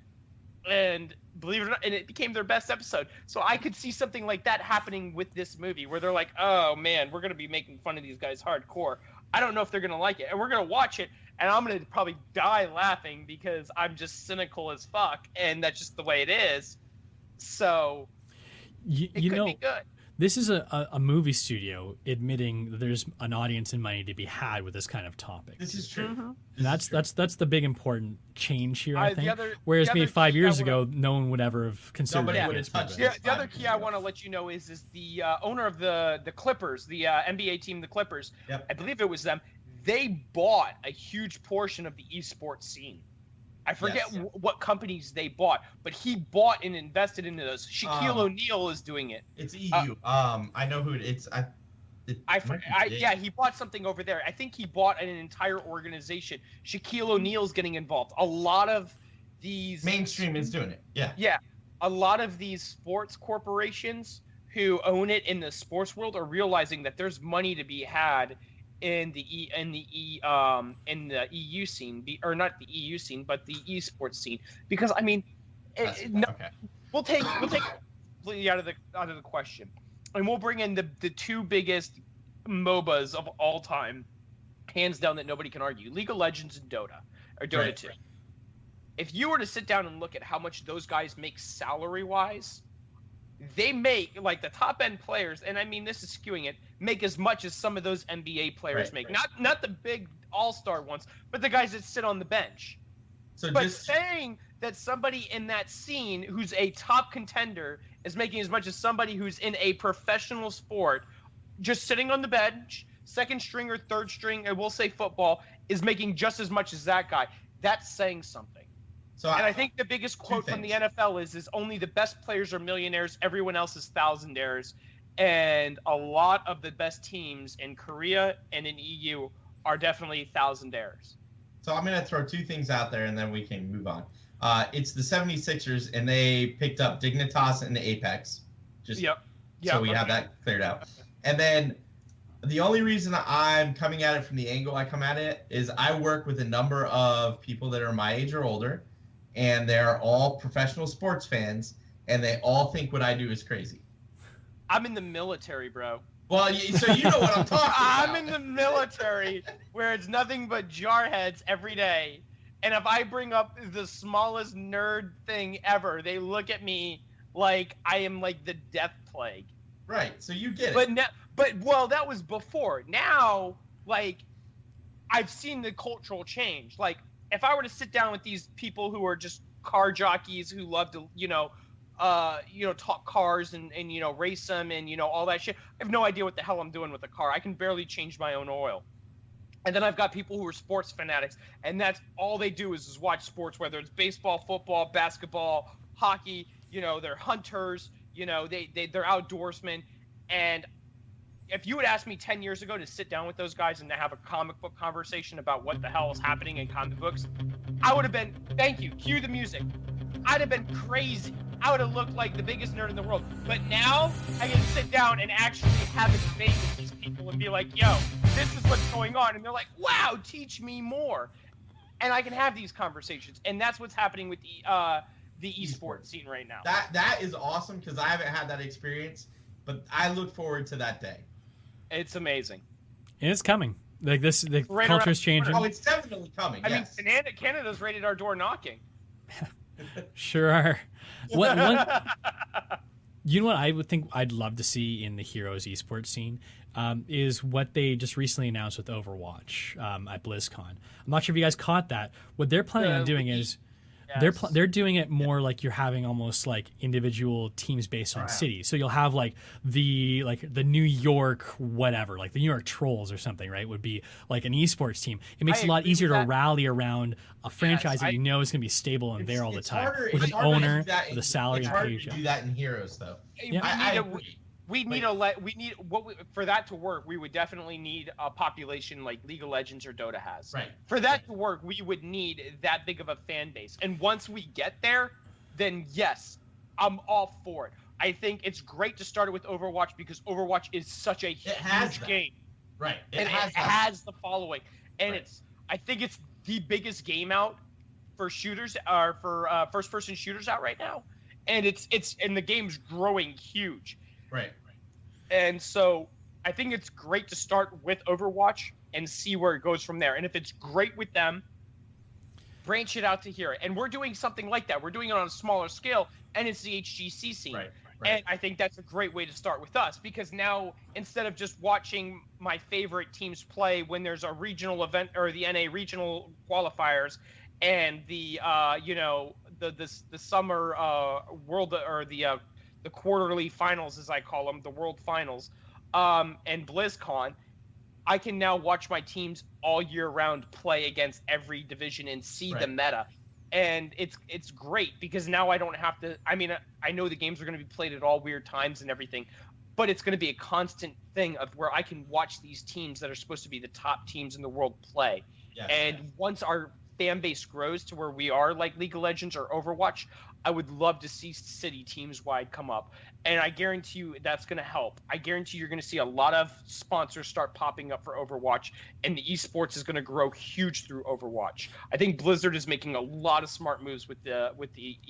And believe it or not, and it became their best episode. So I could see something like that happening with this movie, where they're like, oh man, we're going to be making fun of these guys hardcore. I don't know if they're going to like it. And we're going to watch it, and I'm going to probably die laughing because I'm just cynical as fuck, and that's just the way it is. So it could be good. This is a movie studio admitting that there's an audience and money to be had with this kind of topic. This is true. Mm-hmm. And that's the big important change here, I think. Whereas the maybe other 5 key years ago, no one would ever have considered Nobody it. would have touched it. The other key I want to let you know is the owner of the Clippers, the NBA team, the Clippers. Yep. I believe it was them. They bought a huge portion of the esports scene. I forget what companies they bought, but he bought and invested into those. Shaquille O'Neal is doing it. It's EU. I know who it is. He bought something over there. I think he bought an entire organization. Shaquille O'Neal's getting involved. A lot of these mainstream is doing it. Yeah. Yeah. A lot of these sports corporations who own it in the sports world are realizing that there's money to be had in the EU scene, or not the EU scene, but the esports scene, because I mean, we'll take completely out of the question, and we'll bring in the two biggest MOBAs of all time, hands down, that nobody can argue: League of Legends and Dota, or Dota 2. If you were to sit down and look at how much those guys make salary wise, they make, like, the top end players, and I mean this is skewing it, make as much as some of those NBA players make. Not the big all-star ones, but the guys that sit on the bench. But saying that somebody in that scene who's a top contender is making as much as somebody who's in a professional sport, just sitting on the bench, second string or third string, and we'll say football, is making just as much as that guy, that's saying something. So I think the biggest quote from the NFL is only the best players are millionaires, everyone else is thousandaires. And a lot of the best teams in Korea and in EU are definitely thousandaires. So I'm going to throw two things out there, and then we can move on. It's the 76ers, and they picked up Dignitas and the Apex. So we have that cleared out. And then the only reason I'm coming at it from the angle I come at it is I work with a number of people that are my age or older, and they're all professional sports fans, and they all think what I do is crazy. I'm in the military, bro. Well, so you know what I'm talking about. I'm in the military, where it's nothing but jarheads every day. And if I bring up the smallest nerd thing ever, they look at me like I am like the death plague. Right, so you get it. But that was before. Now, like, I've seen the cultural change. Like, if I were to sit down with these people who are just car jockeys who love to, talk cars and race them and, all that shit, I have no idea what the hell I'm doing with the car. I can barely change my own oil. And then I've got people who are sports fanatics, and that's all they do is watch sports, whether it's baseball, football, basketball, hockey, they're hunters, they're outdoorsmen. And if you would ask me 10 years ago to sit down with those guys and to have a comic book conversation about what the hell is happening in comic books, I would have been, thank you, cue the music. I'd have been crazy. I would have looked like the biggest nerd in the world. But now I can sit down and actually have a debate with these people and be like, yo, this is what's going on. And they're like, wow, teach me more. And I can have these conversations. And that's what's happening with the esports scene right now. That is awesome because I haven't had that experience, but I look forward to that day. It's amazing. And it's coming. Like this, the culture is changing. Oh, it's definitely coming. I mean, Canada's right at our door knocking. Sure are. What you know what I would think I'd love to see in the Heroes esports scene is what they just recently announced with Overwatch at BlizzCon. I'm not sure if you guys caught that. What they're planning on doing is they're doing it more like you're having almost like individual teams based on cities. So you'll have like the New York whatever, like the New York Trolls or something, right? Would be like an esports team. It makes it a lot easier to rally around a franchise that you know is going to be stable and there all the time with an owner with a salary. It's harder to do that in Heroes though. Yeah. For that to work, we would definitely need a population like League of Legends or Dota has. Right. For that to work, we would need that big of a fan base. And once we get there, then yes, I'm all for it. I think it's great to start it with Overwatch because Overwatch is such a huge game. Right. It has the following. And I think it's the biggest game out for shooters or for first person shooters out right now. And and the game's growing huge. Right. And so I think it's great to start with Overwatch and see where it goes from there. And if it's great with them, branch it out to here. And we're doing something like that. We're doing it on a smaller scale, and it's the HGC scene. Right. And I think that's a great way to start with us because now instead of just watching my favorite teams play when there's a regional event or the NA regional qualifiers and the the summer world or the quarterly finals, as I call them, the world finals, and BlizzCon, I can now watch my teams all year round play against every division and see the meta. And it's great because now I don't have to. I mean, I know the games are going to be played at all weird times and everything, but it's going to be a constant thing of where I can watch these teams that are supposed to be the top teams in the world play. Once our fan base grows to where we are like League of Legends or Overwatch, I would love to see city teams wide come up. And I guarantee you that's going to help. I guarantee you're going to see a lot of sponsors start popping up for Overwatch, and the esports is going to grow huge through Overwatch. I think Blizzard is making a lot of smart moves with the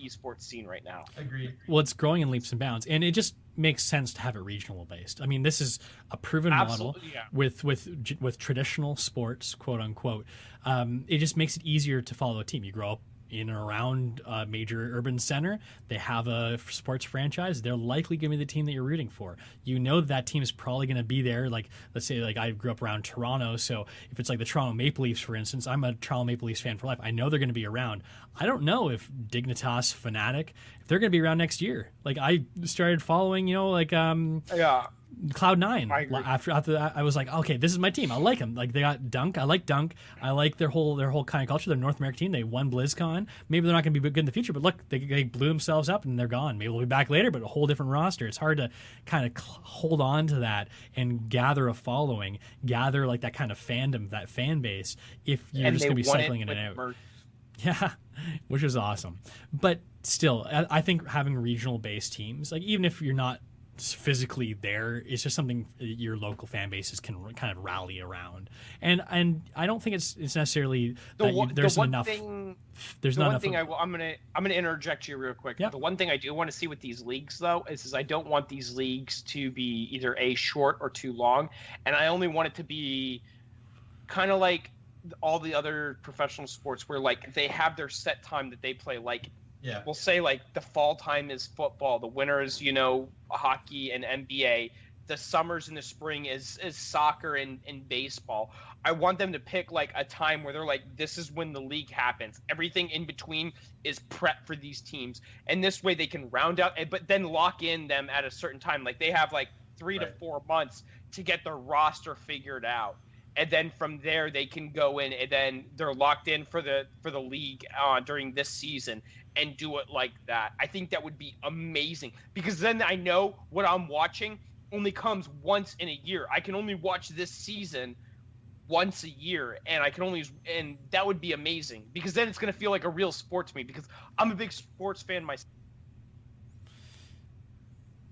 esports scene right now. Agreed. Well, it's growing in leaps and bounds, and it just makes sense to have it regional based. I mean, this is a proven model with traditional sports, quote unquote. It just makes it easier to follow a team. You grow up in and around a major urban center, they have a sports franchise, they're likely going to be the team that you're rooting for. You know that team is probably going to be there. Like, let's say, like I grew up around Toronto, so if it's like the Toronto Maple Leafs, for instance, I'm a Toronto Maple Leafs fan for life. I know they're going to be around. I don't know if Dignitas, Fnatic, if they're going to be around next year. Like, I started following, Cloud9 after that. I was like, okay, this is my team. I like them. Like, they got Dunk. I like Dunk. I like their whole kind of culture. They're North American team. They won BlizzCon. Maybe they're not going to be good in the future, but look, they blew themselves up and they're gone. Maybe they'll be back later, but a whole different roster. It's hard to kind of hold on to that and gather a following, gather like that kind of fandom, that fan base, if you're just going to be cycling in and out. Yeah, which is awesome. But still, I think having regional based teams, like even if you're not physically there, it's just something your local fan bases can kind of rally around. And I don't think it's necessarily there's not enough. I'm gonna interject you real quick. Yep. The one thing I do want to see with these leagues though is I don't want these leagues to be either short or too long, and I only want it to be kind of like all the other professional sports where like they have their set time that they play. Like, we'll say like the fall time is football, the winter is hockey and NBA, the summers and the spring is soccer and baseball. I want them to pick like a time where they're like, this is when the league happens. Everything in between is prep for these teams, and this way they can round out, but then lock in them at a certain time. Like they have like 3 to 4 months to get their roster figured out. And then from there they can go in, and then they're locked in for the league during this season and do it like that. I think that would be amazing because then I know what I'm watching only comes once in a year. I can only watch this season once a year, and I can only and that would be amazing because then it's gonna feel like a real sport to me because I'm a big sports fan myself.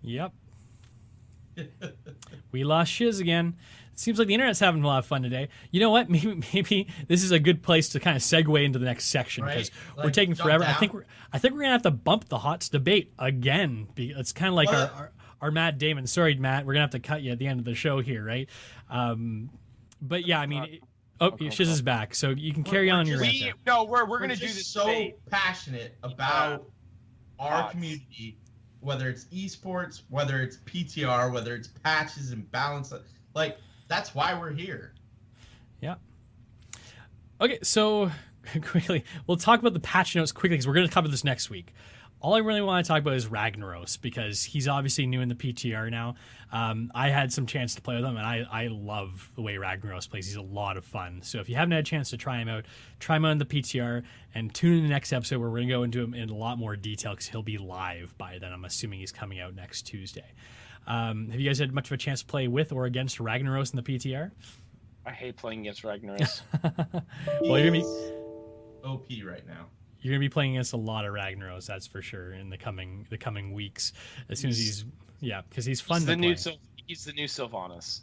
Yep. We lost Shiz again. It seems like the internet's having a lot of fun today. You know what? Maybe this is a good place to kind of segue into the next section because we're taking forever. I think we're gonna have to bump the Hots debate again. It's kind of like our Matt Damon. Sorry, Matt, we're gonna have to cut you at the end of the show here, right? But yeah, I mean, Shiz is back, so you can carry on your rant there. No, we're gonna do this. So debate. passionate about our community, whether it's esports, whether it's PTR, whether it's patches and balance, like. That's why we're here. Yeah. Okay, so quickly, we'll talk about the patch notes quickly because we're going to cover this next week. All I really want to talk about is Ragnaros because he's obviously new in the PTR now. I had some chance to play with him, and I love the way Ragnaros plays. He's a lot of fun. So if you haven't had a chance to try him out in the PTR and tune in the next episode where we're going to go into him in a lot more detail because he'll be live by then. I'm assuming he's coming out next Tuesday. Have you guys had much of a chance to play with or against Ragnaros in the PTR? I hate playing against Ragnaros. Well, you're gonna be OP right now. You're gonna be playing against a lot of Ragnaros, that's for sure, in the coming weeks. As soon as because he's fun to play. He's the new Sylvanas.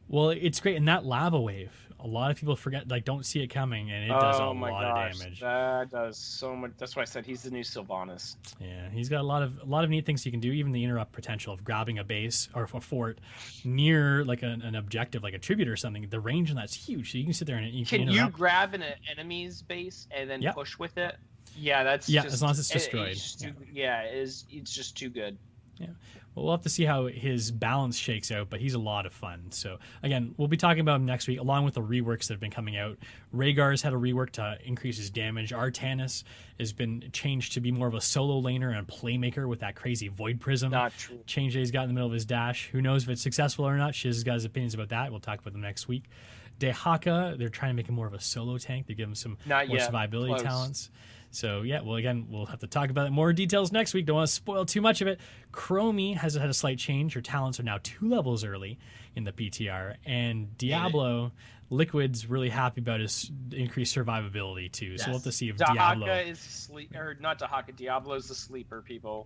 Well, it's great in that lava wave. A lot of people forget, don't see it coming, and it does a lot of damage. That does so much. That's why I said he's the new Sylvanas. Yeah, he's got a lot of neat things you can do. Even the interrupt potential of grabbing a base or a fort near like an objective, like a tribute or something. The range on that's huge, so you can sit there and you can you grab an enemy's base and then push with it? Yeah, that's as long as it's destroyed. It's just too good. Yeah. Well, we'll have to see how his balance shakes out, but he's a lot of fun. So, again, we'll be talking about him next week, along with the reworks that have been coming out. Rhaegar's had a rework to increase his damage. Artanis has been changed to be more of a solo laner and playmaker with that crazy Void Prism change that he's got in the middle of his dash. Who knows if it's successful or not? Shiz has got his opinions about that. We'll talk about them next week. Dehaka, they're trying to make him more of a solo tank. They give him some more survivability talents. So, yeah, well, again, we'll have to talk about it more details next week. Don't want to spoil too much of it. Chromie has had a slight change. Her talents are now 2 levels early in the PTR. And Diablo, Liquid's really happy about his increased survivability, too. Yes. So we'll have to see if Diablo... not Dehaka. Diablo is the sleeper, people.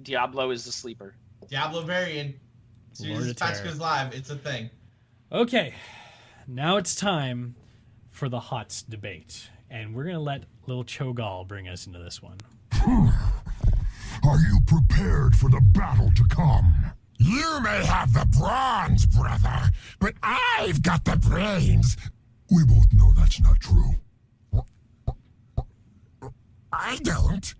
Diablo is the sleeper. Diablo variant. As soon as this patch goes live, it's a thing. Okay. Now it's time for the HOTS debate. And we're going to let little Cho'Gall bring us into this one. Are you prepared for the battle to come? You may have the bronze, brother, but I've got the brains. We both know that's not true. I don't.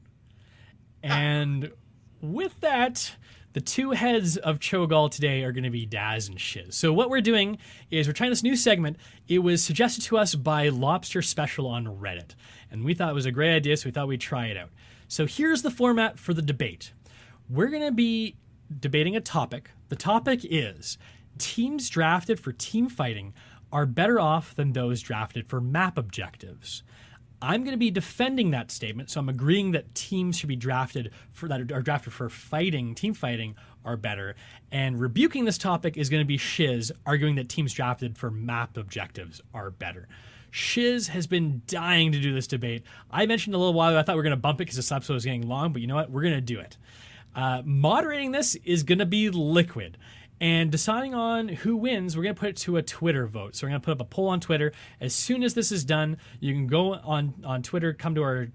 And with that, the two heads of Cho'Gall today are going to be Daz and Shiz. So what we're doing is we're trying this new segment. It was suggested to us by Lobster Special on Reddit. And we thought it was a great idea, so we thought we'd try it out. So here's the format for the debate. We're going to be debating a topic. The topic is teams drafted for team fighting are better off than those drafted for map objectives. I'm going to be defending that statement, so I'm agreeing that teams should be drafted for fighting, team fighting, are better. And rebuking this topic is going to be Shiz, arguing that teams drafted for map objectives are better. Shiz has been dying to do this debate. I mentioned a little while ago I thought we were going to bump it because this episode was getting long, but you know what? We're going to do it. Moderating this is going to be Liquid. And deciding on who wins, we're going to put it to a Twitter vote. So we're going to put up a poll on Twitter. As soon as this is done, you can go on Twitter, come to our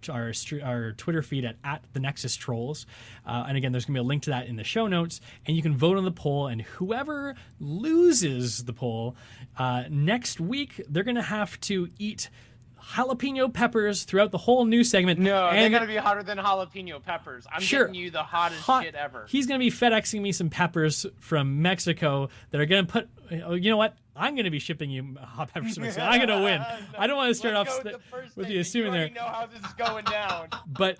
Twitter feed at the Nexus Trolls. And again, there's going to be a link to that in the show notes. And you can vote on the poll. And whoever loses the poll, next week, they're going to have to eat jalapeno peppers throughout the whole news segment. No, they're going to be hotter than jalapeno peppers. I'm getting you the hottest shit ever. He's going to be FedExing me some peppers from Mexico that are going to put... You know what? I'm going to be shipping you hot peppers from Mexico. I'm going to win. I don't want to start off with you assuming there. You already know how this is going down. But,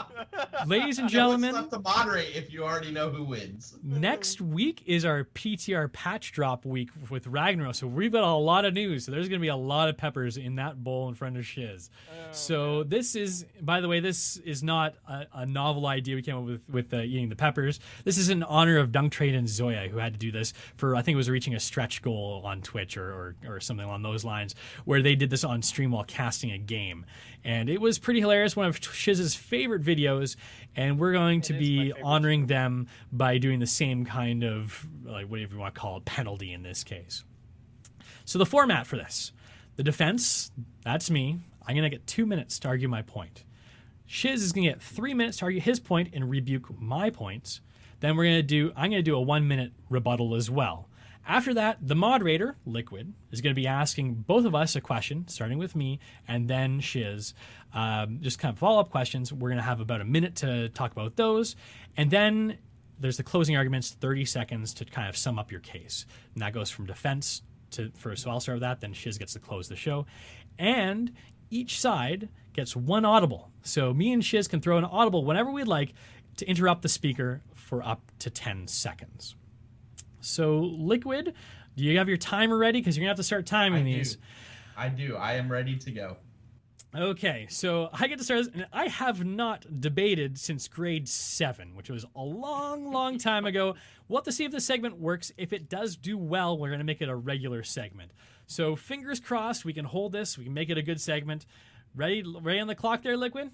ladies and gentlemen... It's tough to moderate if you already know who wins. Next week is our PTR patch drop week with Ragnaros. So we've got a lot of news. So there's going to be a lot of peppers in that bowl in front of Shiz. So this is, by the way, this is not a novel idea we came up with eating the peppers. This is in honor of Dunk Trade and Zoya, who had to do this for, I think it was reaching a stretch goal on Twitch or or something along those lines, where they did this on stream while casting a game. And it was pretty hilarious, one of Shiz's favorite videos, and we're going to be honoring them by doing the same kind of, like, whatever you want to call it, penalty in this case. So the format for this, the defense, that's me. I'm going to get 2 minutes to argue my point. Shiz is going to get 3 minutes to argue his point and rebuke my points. Then I'm going to do a 1 minute rebuttal as well. After that, the moderator, Liqiud, is going to be asking both of us a question, starting with me and then Shiz. Just kind of follow-up questions. We're going to have about a minute to talk about those. And then there's the closing arguments, 30 seconds to kind of sum up your case. And that goes from defense to first. So I'll start with that. Then Shiz gets to close the show. And each side gets one audible. So me and Shiz can throw an audible whenever we'd like to interrupt the speaker for up to 10 seconds. So, Liqiud, do you have your timer ready? Because you're going to have to start timing these. I do. I am ready to go. Okay, so I get to start this. And I have not debated since grade 7, which was a long, long time ago. We'll have to see if this segment works. If it does do well, we're going to make it a regular segment. So, fingers crossed, we can hold this. We can make it a good segment. Ready on the clock there, Liqiud?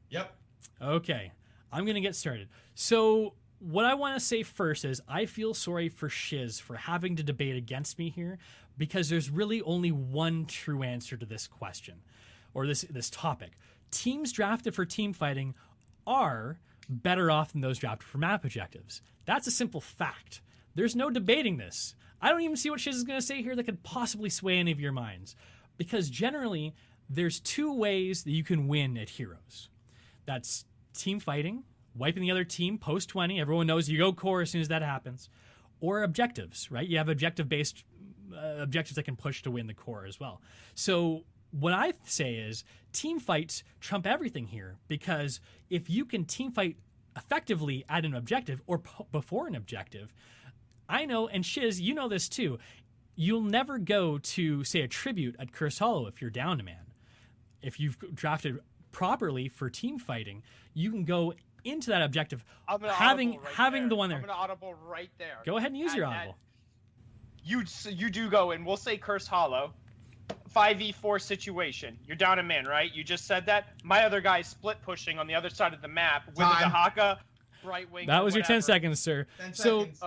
Yep. Okay, I'm going to get started. So, what I want to say first is I feel sorry for Shiz for having to debate against me here, because there's really only one true answer to this question, or this topic. Teams drafted for team fighting are better off than those drafted for map objectives. That's a simple fact. There's no debating this. I don't even see what Shiz is going to say here that could possibly sway any of your minds, because generally there's two ways that you can win at Heroes. That's team fighting, wiping the other team post 20. Everyone knows you go core as soon as that happens. Or objectives, right? You have objective-based objectives that can push to win the core as well. So what I say is team fights trump everything here, because if you can team fight effectively at an objective or before an objective, I know, and Shiz, you know this too, you'll never go to, say, a tribute at Cursed Hollow if you're down a man. If you've drafted properly for team fighting, you can go into that objective having the one there. I'm gonna audible right there. Go ahead and use your audible. You do go in. We'll say Cursed Hollow, 5v4 situation. You're down a man, right? You just said that. My other guy's split pushing on the other side of the map with a Dahaka, right wing. That was your 10 seconds, sir. 10 so, seconds.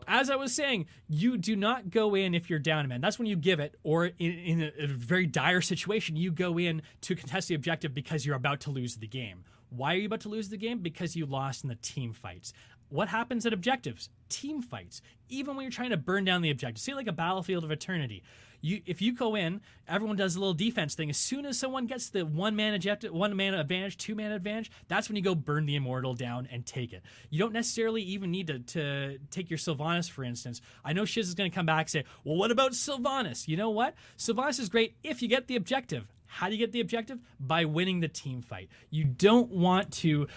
As I was saying, you do not go in if you're down a man. That's when you give it, or in a very dire situation, you go in to contest the objective because you're about to lose the game. Why are you about to lose the game? Because you lost in the team fights. What happens at objectives? Team fights. Even when you're trying to burn down the objective. Say like a Battlefield of Eternity. If you go in, everyone does a little defense thing. As soon as someone gets the one man advantage, 2 man advantage, that's when you go burn the Immortal down and take it. You don't necessarily even need to take your Sylvanas, for instance. I know Shiz is going to come back and say, well, what about Sylvanas? You know what? Sylvanas is great if you get the objective. How do you get the objective? By winning the team fight. You don't want to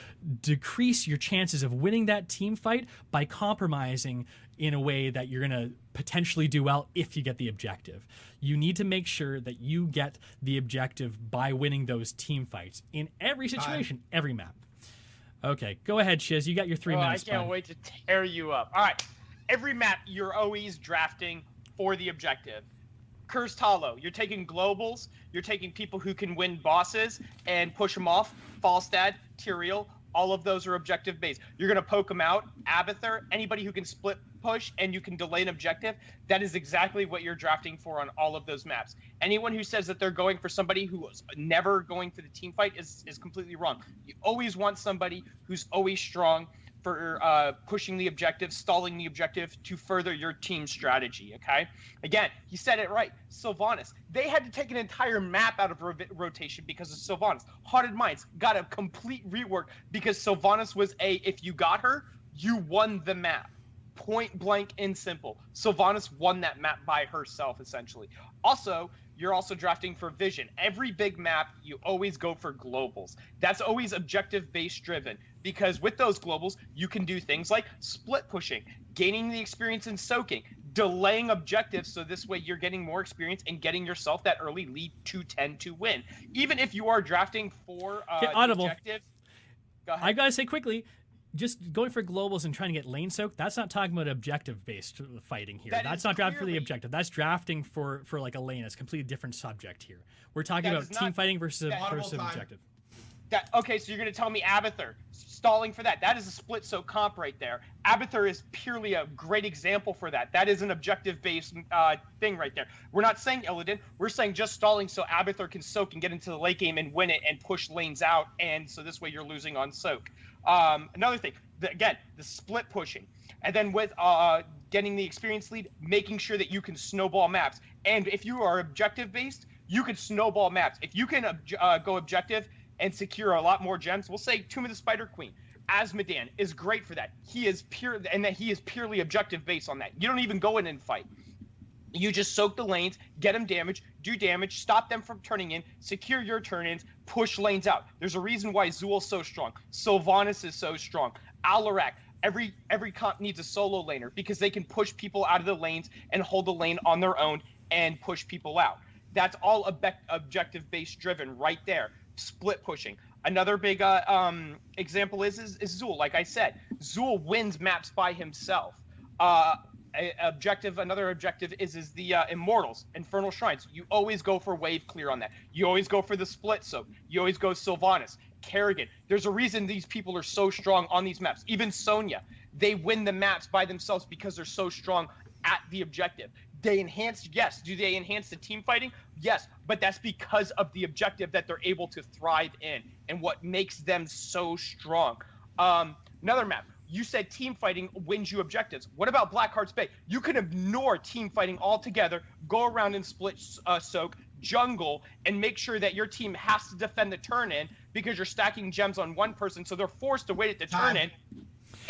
decrease your chances of winning that team fight by compromising in a way that you're going to potentially do well if you get the objective. You need to make sure that you get the objective by winning those team fights in every situation, every map. Okay, go ahead, Shiz. You got your 3 minutes. I can't wait to tear you up. All right, every map you're always drafting for the objective. Cursed Hollow, you're taking globals, you're taking people who can win bosses and push them off. Falstad, Tyrael, all of those are objective based. You're going to poke them out. Abathur, anybody who can split push and you can delay an objective, that is exactly what you're drafting for on all of those maps. Anyone who says that they're going for somebody who's never going for the team fight is completely wrong. You always want somebody who's always strong for pushing the objective, stalling the objective to further your team strategy, okay? Again, you said it right. Sylvanas. They had to take an entire map out of rotation because of Sylvanas. Haunted Mines got a complete rework because Sylvanas was if you got her, you won the map. Point blank and simple. Sylvanas won that map by herself, essentially. Also, you're also drafting for vision. Every big map, you always go for globals. That's always objective-based driven, because with those globals, you can do things like split pushing, gaining the experience in soaking, delaying objectives, so this way you're getting more experience and getting yourself that early lead to 10 to win. Even if you are drafting for audible. objectives. Go ahead. I gotta say quickly, just going for globals and trying to get lane soak, that's not talking about objective-based fighting here. That's not drafting for the objective. That's drafting for like a lane. It's a completely different subject here. We're talking about team fighting versus objective. Okay, so you're going to tell me Abathur, stalling for that. That is a split soak comp right there. Abathur is purely a great example for that. That is an objective-based thing right there. We're not saying Illidan. We're saying just stalling so Abathur can soak and get into the late game and win it and push lanes out, and so this way you're losing on soak. Another thing, the split pushing. And then with getting the experience lead, making sure that you can snowball maps. And if you are objective-based, you can snowball maps. If you can go objective and secure a lot more gems, we'll say Tomb of the Spider Queen. Asmodan is great for that. He is purely objective based on that. You don't even go in and fight. You just soak the lanes, get them damage, do damage, stop them from turning in, secure your turn-ins, push lanes out. There's a reason why Zool's so strong. Sylvanas is so strong. Alarak, every comp needs a solo laner because they can push people out of the lanes and hold the lane on their own and push people out. That's all objective-based driven right there. Split pushing. Another big example is Zool. Like I said, Zool wins maps by himself. Another objective is the Immortals, Infernal Shrines. You always go for wave clear on that. You always go for the split soak. You always go Sylvanas, Kerrigan. There's a reason these people are so strong on these maps. Even Sonya, they win the maps by themselves because they're so strong at the objective. They enhance, yes. Do they enhance the team fighting? Yes, but that's because of the objective that they're able to thrive in and what makes them so strong. Another map. You said team fighting wins you objectives. What about Blackheart's Bay? You can ignore team fighting altogether, go around and split soak, jungle, and make sure that your team has to defend the turn-in because you're stacking gems on one person, so they're forced to wait at the turn-in.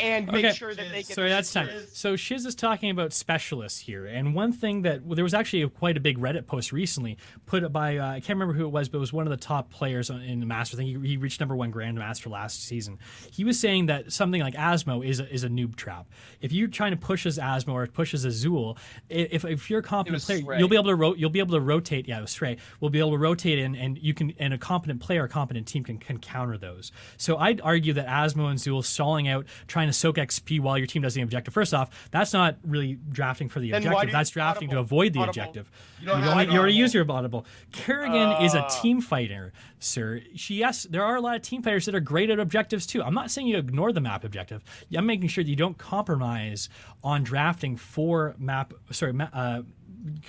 And make sure that they get. Sorry, that's time. So Shiz is talking about specialists here, and one thing that there was actually quite a big Reddit post recently put by I can't remember who it was, but it was one of the top players in the Masters. I think he reached #1 Grandmaster last season. He was saying that something like Asmo is a noob trap. If you're trying to push as Asmo or push as Azul, if you're a competent player, Stray. you'll be able to rotate. Yeah, it was Stray. We'll be able to rotate in, and you can. And a competent player, a competent team can counter those. So I'd argue that Asmo and Zul stalling out, trying to soak XP while your team does the objective. First off, that's not really drafting for the objective. That's drafting to avoid the objective. You already use your audible. Kerrigan is a team fighter, sir. Yes, there are a lot of team fighters that are great at objectives too. I'm not saying you ignore the map objective. I'm making sure that you don't compromise on drafting for map.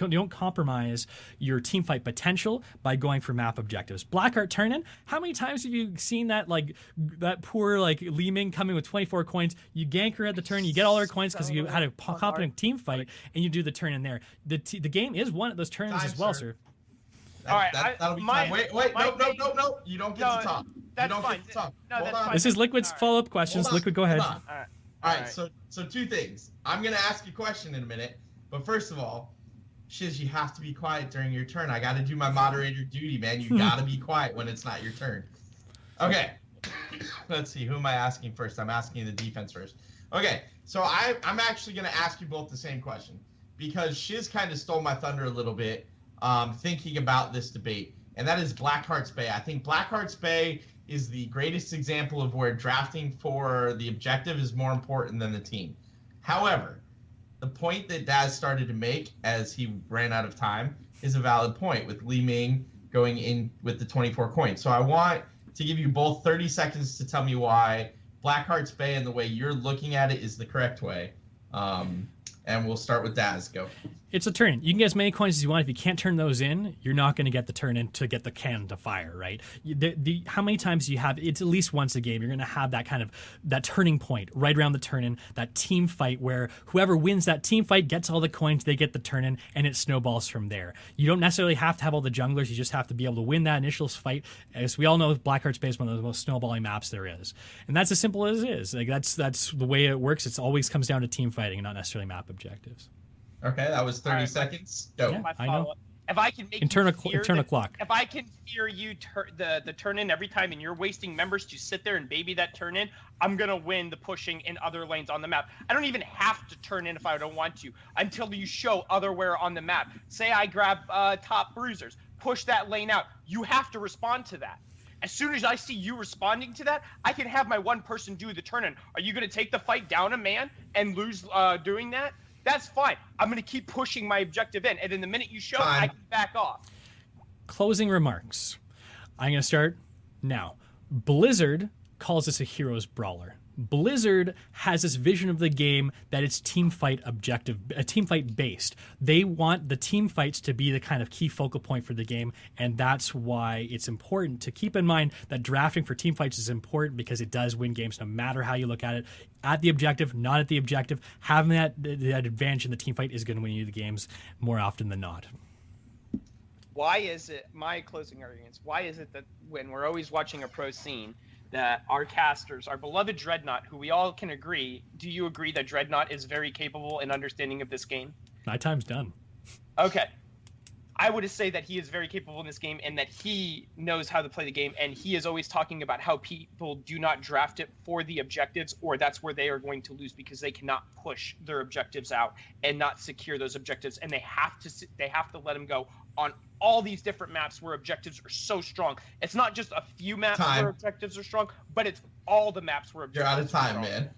You don't compromise your team fight potential by going for map objectives. Blackheart turn-in. How many times have you seen that poor Li Ming coming with 24 coins? You gank her at the turn, you get all her coins because you had a competent team fight, and you do the turn in there. The game is one of those turns as well, sir. All right, that'll be time. Wait, no. You don't get to talk. That's fine. Get to talk. No, that's fine. This is Liquid's follow-up questions. Liquid, go ahead. All right. So two things. I'm gonna ask you a question in a minute, but first of all, Shiz, you have to be quiet during your turn. I got to do my moderator duty, man. You got to be quiet when it's not your turn. Okay. Let's see. Who am I asking first? I'm asking the defense first. Okay. So I'm actually going to ask you both the same question because Shiz kind of stole my thunder a little bit thinking about this debate, and that is Blackheart's Bay. I think Blackheart's Bay is the greatest example of where drafting for the objective is more important than the team. However, the point that Daz started to make as he ran out of time is a valid point with Li Ming going in with the 24 coins. So I want to give you both 30 seconds to tell me why Blackheart's Bay and the way you're looking at it is the correct way. And we'll start with Daz. Go. It's a turn. You can get as many coins as you want. If you can't turn those in, you're not going to get the turn in to get the cannon to fire, right? How many times do you have? It's at least once a game. You're going to have that turning point right around the turn in, that team fight where whoever wins that team fight gets all the coins, they get the turn in, and it snowballs from there. You don't necessarily have to have all the junglers. You just have to be able to win that initial fight. As we all know, Blackheart's Bay is one of the most snowballing maps there is, and that's as simple as it is. That's the way it works. It always comes down to team fighting and not necessarily map objectives. Okay, that was 30 seconds. Go. Yeah, I know. If I can make internal clock. If I can fear you the turn in every time, and you're wasting members to sit there and baby that turn in, I'm gonna win the pushing in other lanes on the map. I don't even have to turn in if I don't want to until you show otherwhere on the map. Say I grab top bruisers, push that lane out. You have to respond to that. As soon as I see you responding to that, I can have my one person do the turn-in. Are you going to take the fight down a man and lose doing that? That's fine. I'm going to keep pushing my objective in. And then the minute you show, I can back off. Closing remarks. I'm going to start now. Blizzard calls this a hero's brawler. Blizzard has this vision of the game that it's team fight based. They want the team fights to be the kind of key focal point for the game, and that's why it's important to keep in mind that drafting for team fights is important because it does win games no matter how you look at it. At the objective, not at the objective, having that advantage in the team fight is going to win you the games more often than not. Why is it, my closing arguments, why is it that when we're always watching a pro scene, that our casters, our beloved Dreadnought, who we all can agree, do you agree that Dreadnought is very capable in understanding of this game? My time's done. Okay. I would say that he is very capable in this game and that he knows how to play the game, and he is always talking about how people do not draft it for the objectives, or that's where they are going to lose because they cannot push their objectives out and not secure those objectives, and they have to let them go on all these different maps where objectives are so strong. It's not just a few maps where objectives are strong, but it's all the maps where objectives are strong. You're out of time,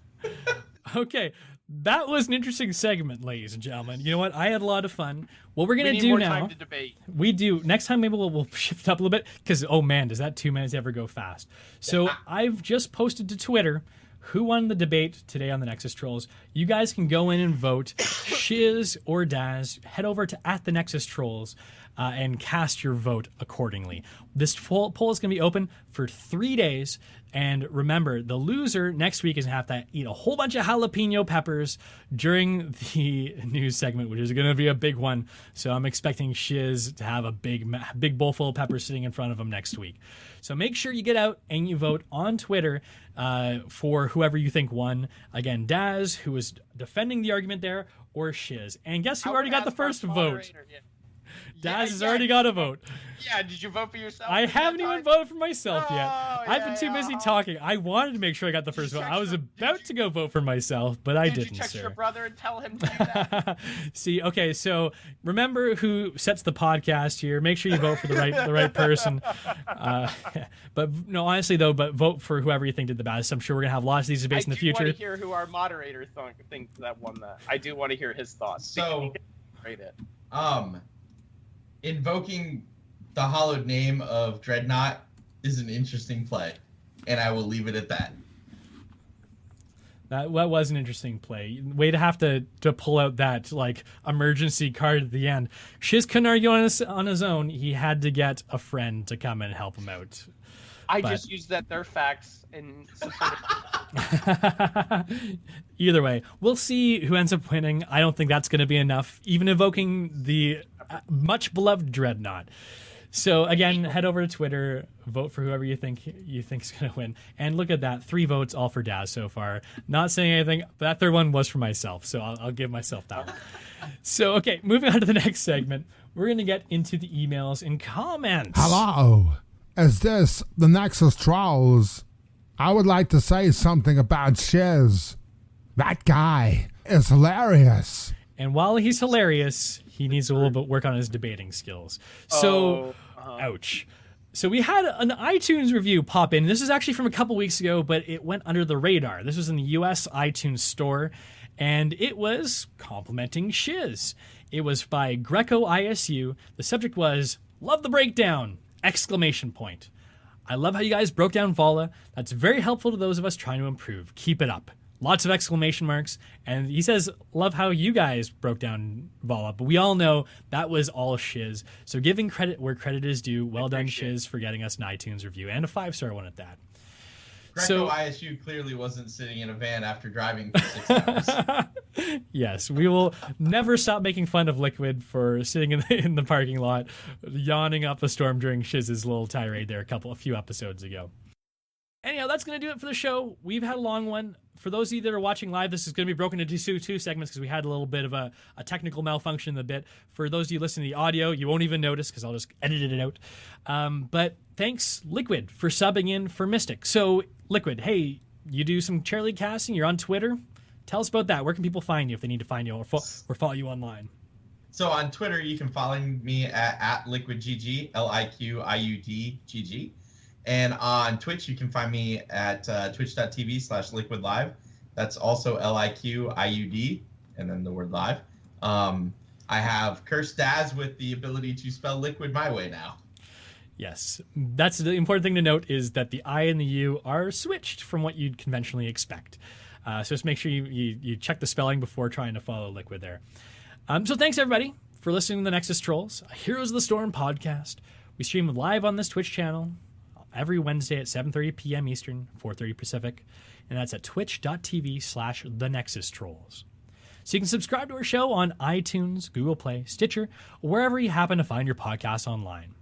man. Okay, that was an interesting segment, ladies and gentlemen. You know what? I had a lot of fun. What we're going to do now... We need more time to debate. We do. Next time, maybe we'll shift up a little bit, because, oh man, does that 2 minutes ever go fast. So I've just posted to Twitter who won the debate today on the Nexus Trolls. You guys can go in and vote. Shiz or Daz, head over to @the_Nexus Trolls and cast your vote accordingly. This poll is going to be open for 3 days. And remember, the loser next week is going to have to eat a whole bunch of jalapeno peppers during the news segment, which is going to be a big one. So I'm expecting Shiz to have a big bowl full of peppers sitting in front of him next week. So make sure you get out and you vote on Twitter for whoever you think won. Again, Daz, who was defending the argument there, or Shiz. And guess who already got the first vote? Daz has already got a vote. Yeah, did you vote for yourself? I haven't even voted for myself yet. I've been too busy talking. I wanted to make sure I got the first vote. I was about to go vote for myself, but I didn't, Did you text sir. your brother and tell him to do that? See, okay, so remember who sets the podcast here. Make sure you vote for the right person. But no, honestly though, but vote for whoever you think did the best. I'm sure we're gonna have lots of these debates in the future. I do want to hear who our moderator thinks that won that. I do want to hear his thoughts. So, rate it. Invoking the hollowed name of Dreadnought is an interesting play, and I will leave it at that. That was an interesting play. Way to have to pull out that like emergency card at the end. Shiz couldn't argue on his own. He had to get a friend to come and help him out. I just used that they're facts and either way, we'll see who ends up winning. I don't think that's going to be enough, even invoking the much beloved Dreadnought. So again, head over to Twitter, vote for whoever you think is going to win, and look at that, 3 votes all for Daz so far. Not saying anything, but that third one was for myself, so I'll give myself that one. So okay, moving on to the next segment, we're going to get into the emails and comments. Hello, is this the Nexus Trolls? I would like to say something about Shiz. That guy is hilarious. And while he's hilarious, he needs a little bit work on his debating skills. So, ouch. So we had an iTunes review pop in. This is actually from a couple weeks ago, but it went under the radar. This was in the US iTunes store, and it was complimenting Shiz. It was by Greco ISU. The subject was, "Love the breakdown!" ! I love how you guys broke down Vala. That's very helpful to those of us trying to improve. Keep it up. Lots of exclamation marks. And he says, love how you guys broke down Vala. But we all know that was all Shiz. So giving credit where credit is due. Well done, Shiz, for getting us an iTunes review. And a 5-star one at that. Greco ISU clearly wasn't sitting in a van after driving for 6 hours. Yes, we will never stop making fun of Liqiud for sitting in the parking lot, yawning up a storm during Shiz's little tirade there a few episodes ago. Anyhow, that's going to do it for the show. We've had a long one. For those of you that are watching live, this is going to be broken into two segments because we had a little bit of a technical malfunction in the bit. For those of you listening to the audio, you won't even notice because I'll just edit it out. But thanks, Liqiud, for subbing in for Mystic. So, Liqiud, hey, you do some chair league casting. You're on Twitter. Tell us about that. Where can people find you if they need to find you or follow you online? So on Twitter, you can follow me at LiqiudGG, LiQiudGG. And on Twitch, you can find me at twitch.tv/liquidlive. That's also LIQIUD, and then the word live. I have Cursed Daz with the ability to spell liquid my way now. Yes, that's the important thing to note, is that the I and the U are switched from what you'd conventionally expect. So just make sure you check the spelling before trying to follow Liquid there. So thanks, everybody, for listening to the Nexus Trolls, a Heroes of the Storm podcast. We stream live on this Twitch channel every Wednesday at 7:30 p.m. Eastern, 4:30 Pacific, and that's at twitch.tv/the Nexus Trolls. So you can subscribe to our show on iTunes, Google Play, Stitcher, or wherever you happen to find your podcasts online.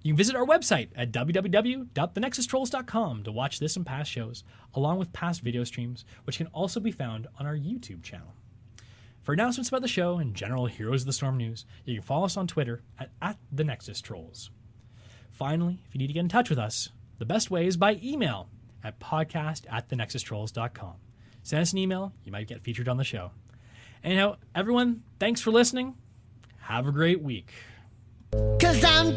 You can visit our website at www.thenexustrolls.com to watch this and past shows, along with past video streams, which can also be found on our YouTube channel. For announcements about the show and general Heroes of the Storm news, you can follow us on Twitter at @TheNexusTrolls. Finally, if you need to get in touch with us, the best way is by email at podcast@thenexustrolls.com. Send us an email, you might get featured on the show. Anyhow, everyone, thanks for listening. Have a great week. 'Cause I'm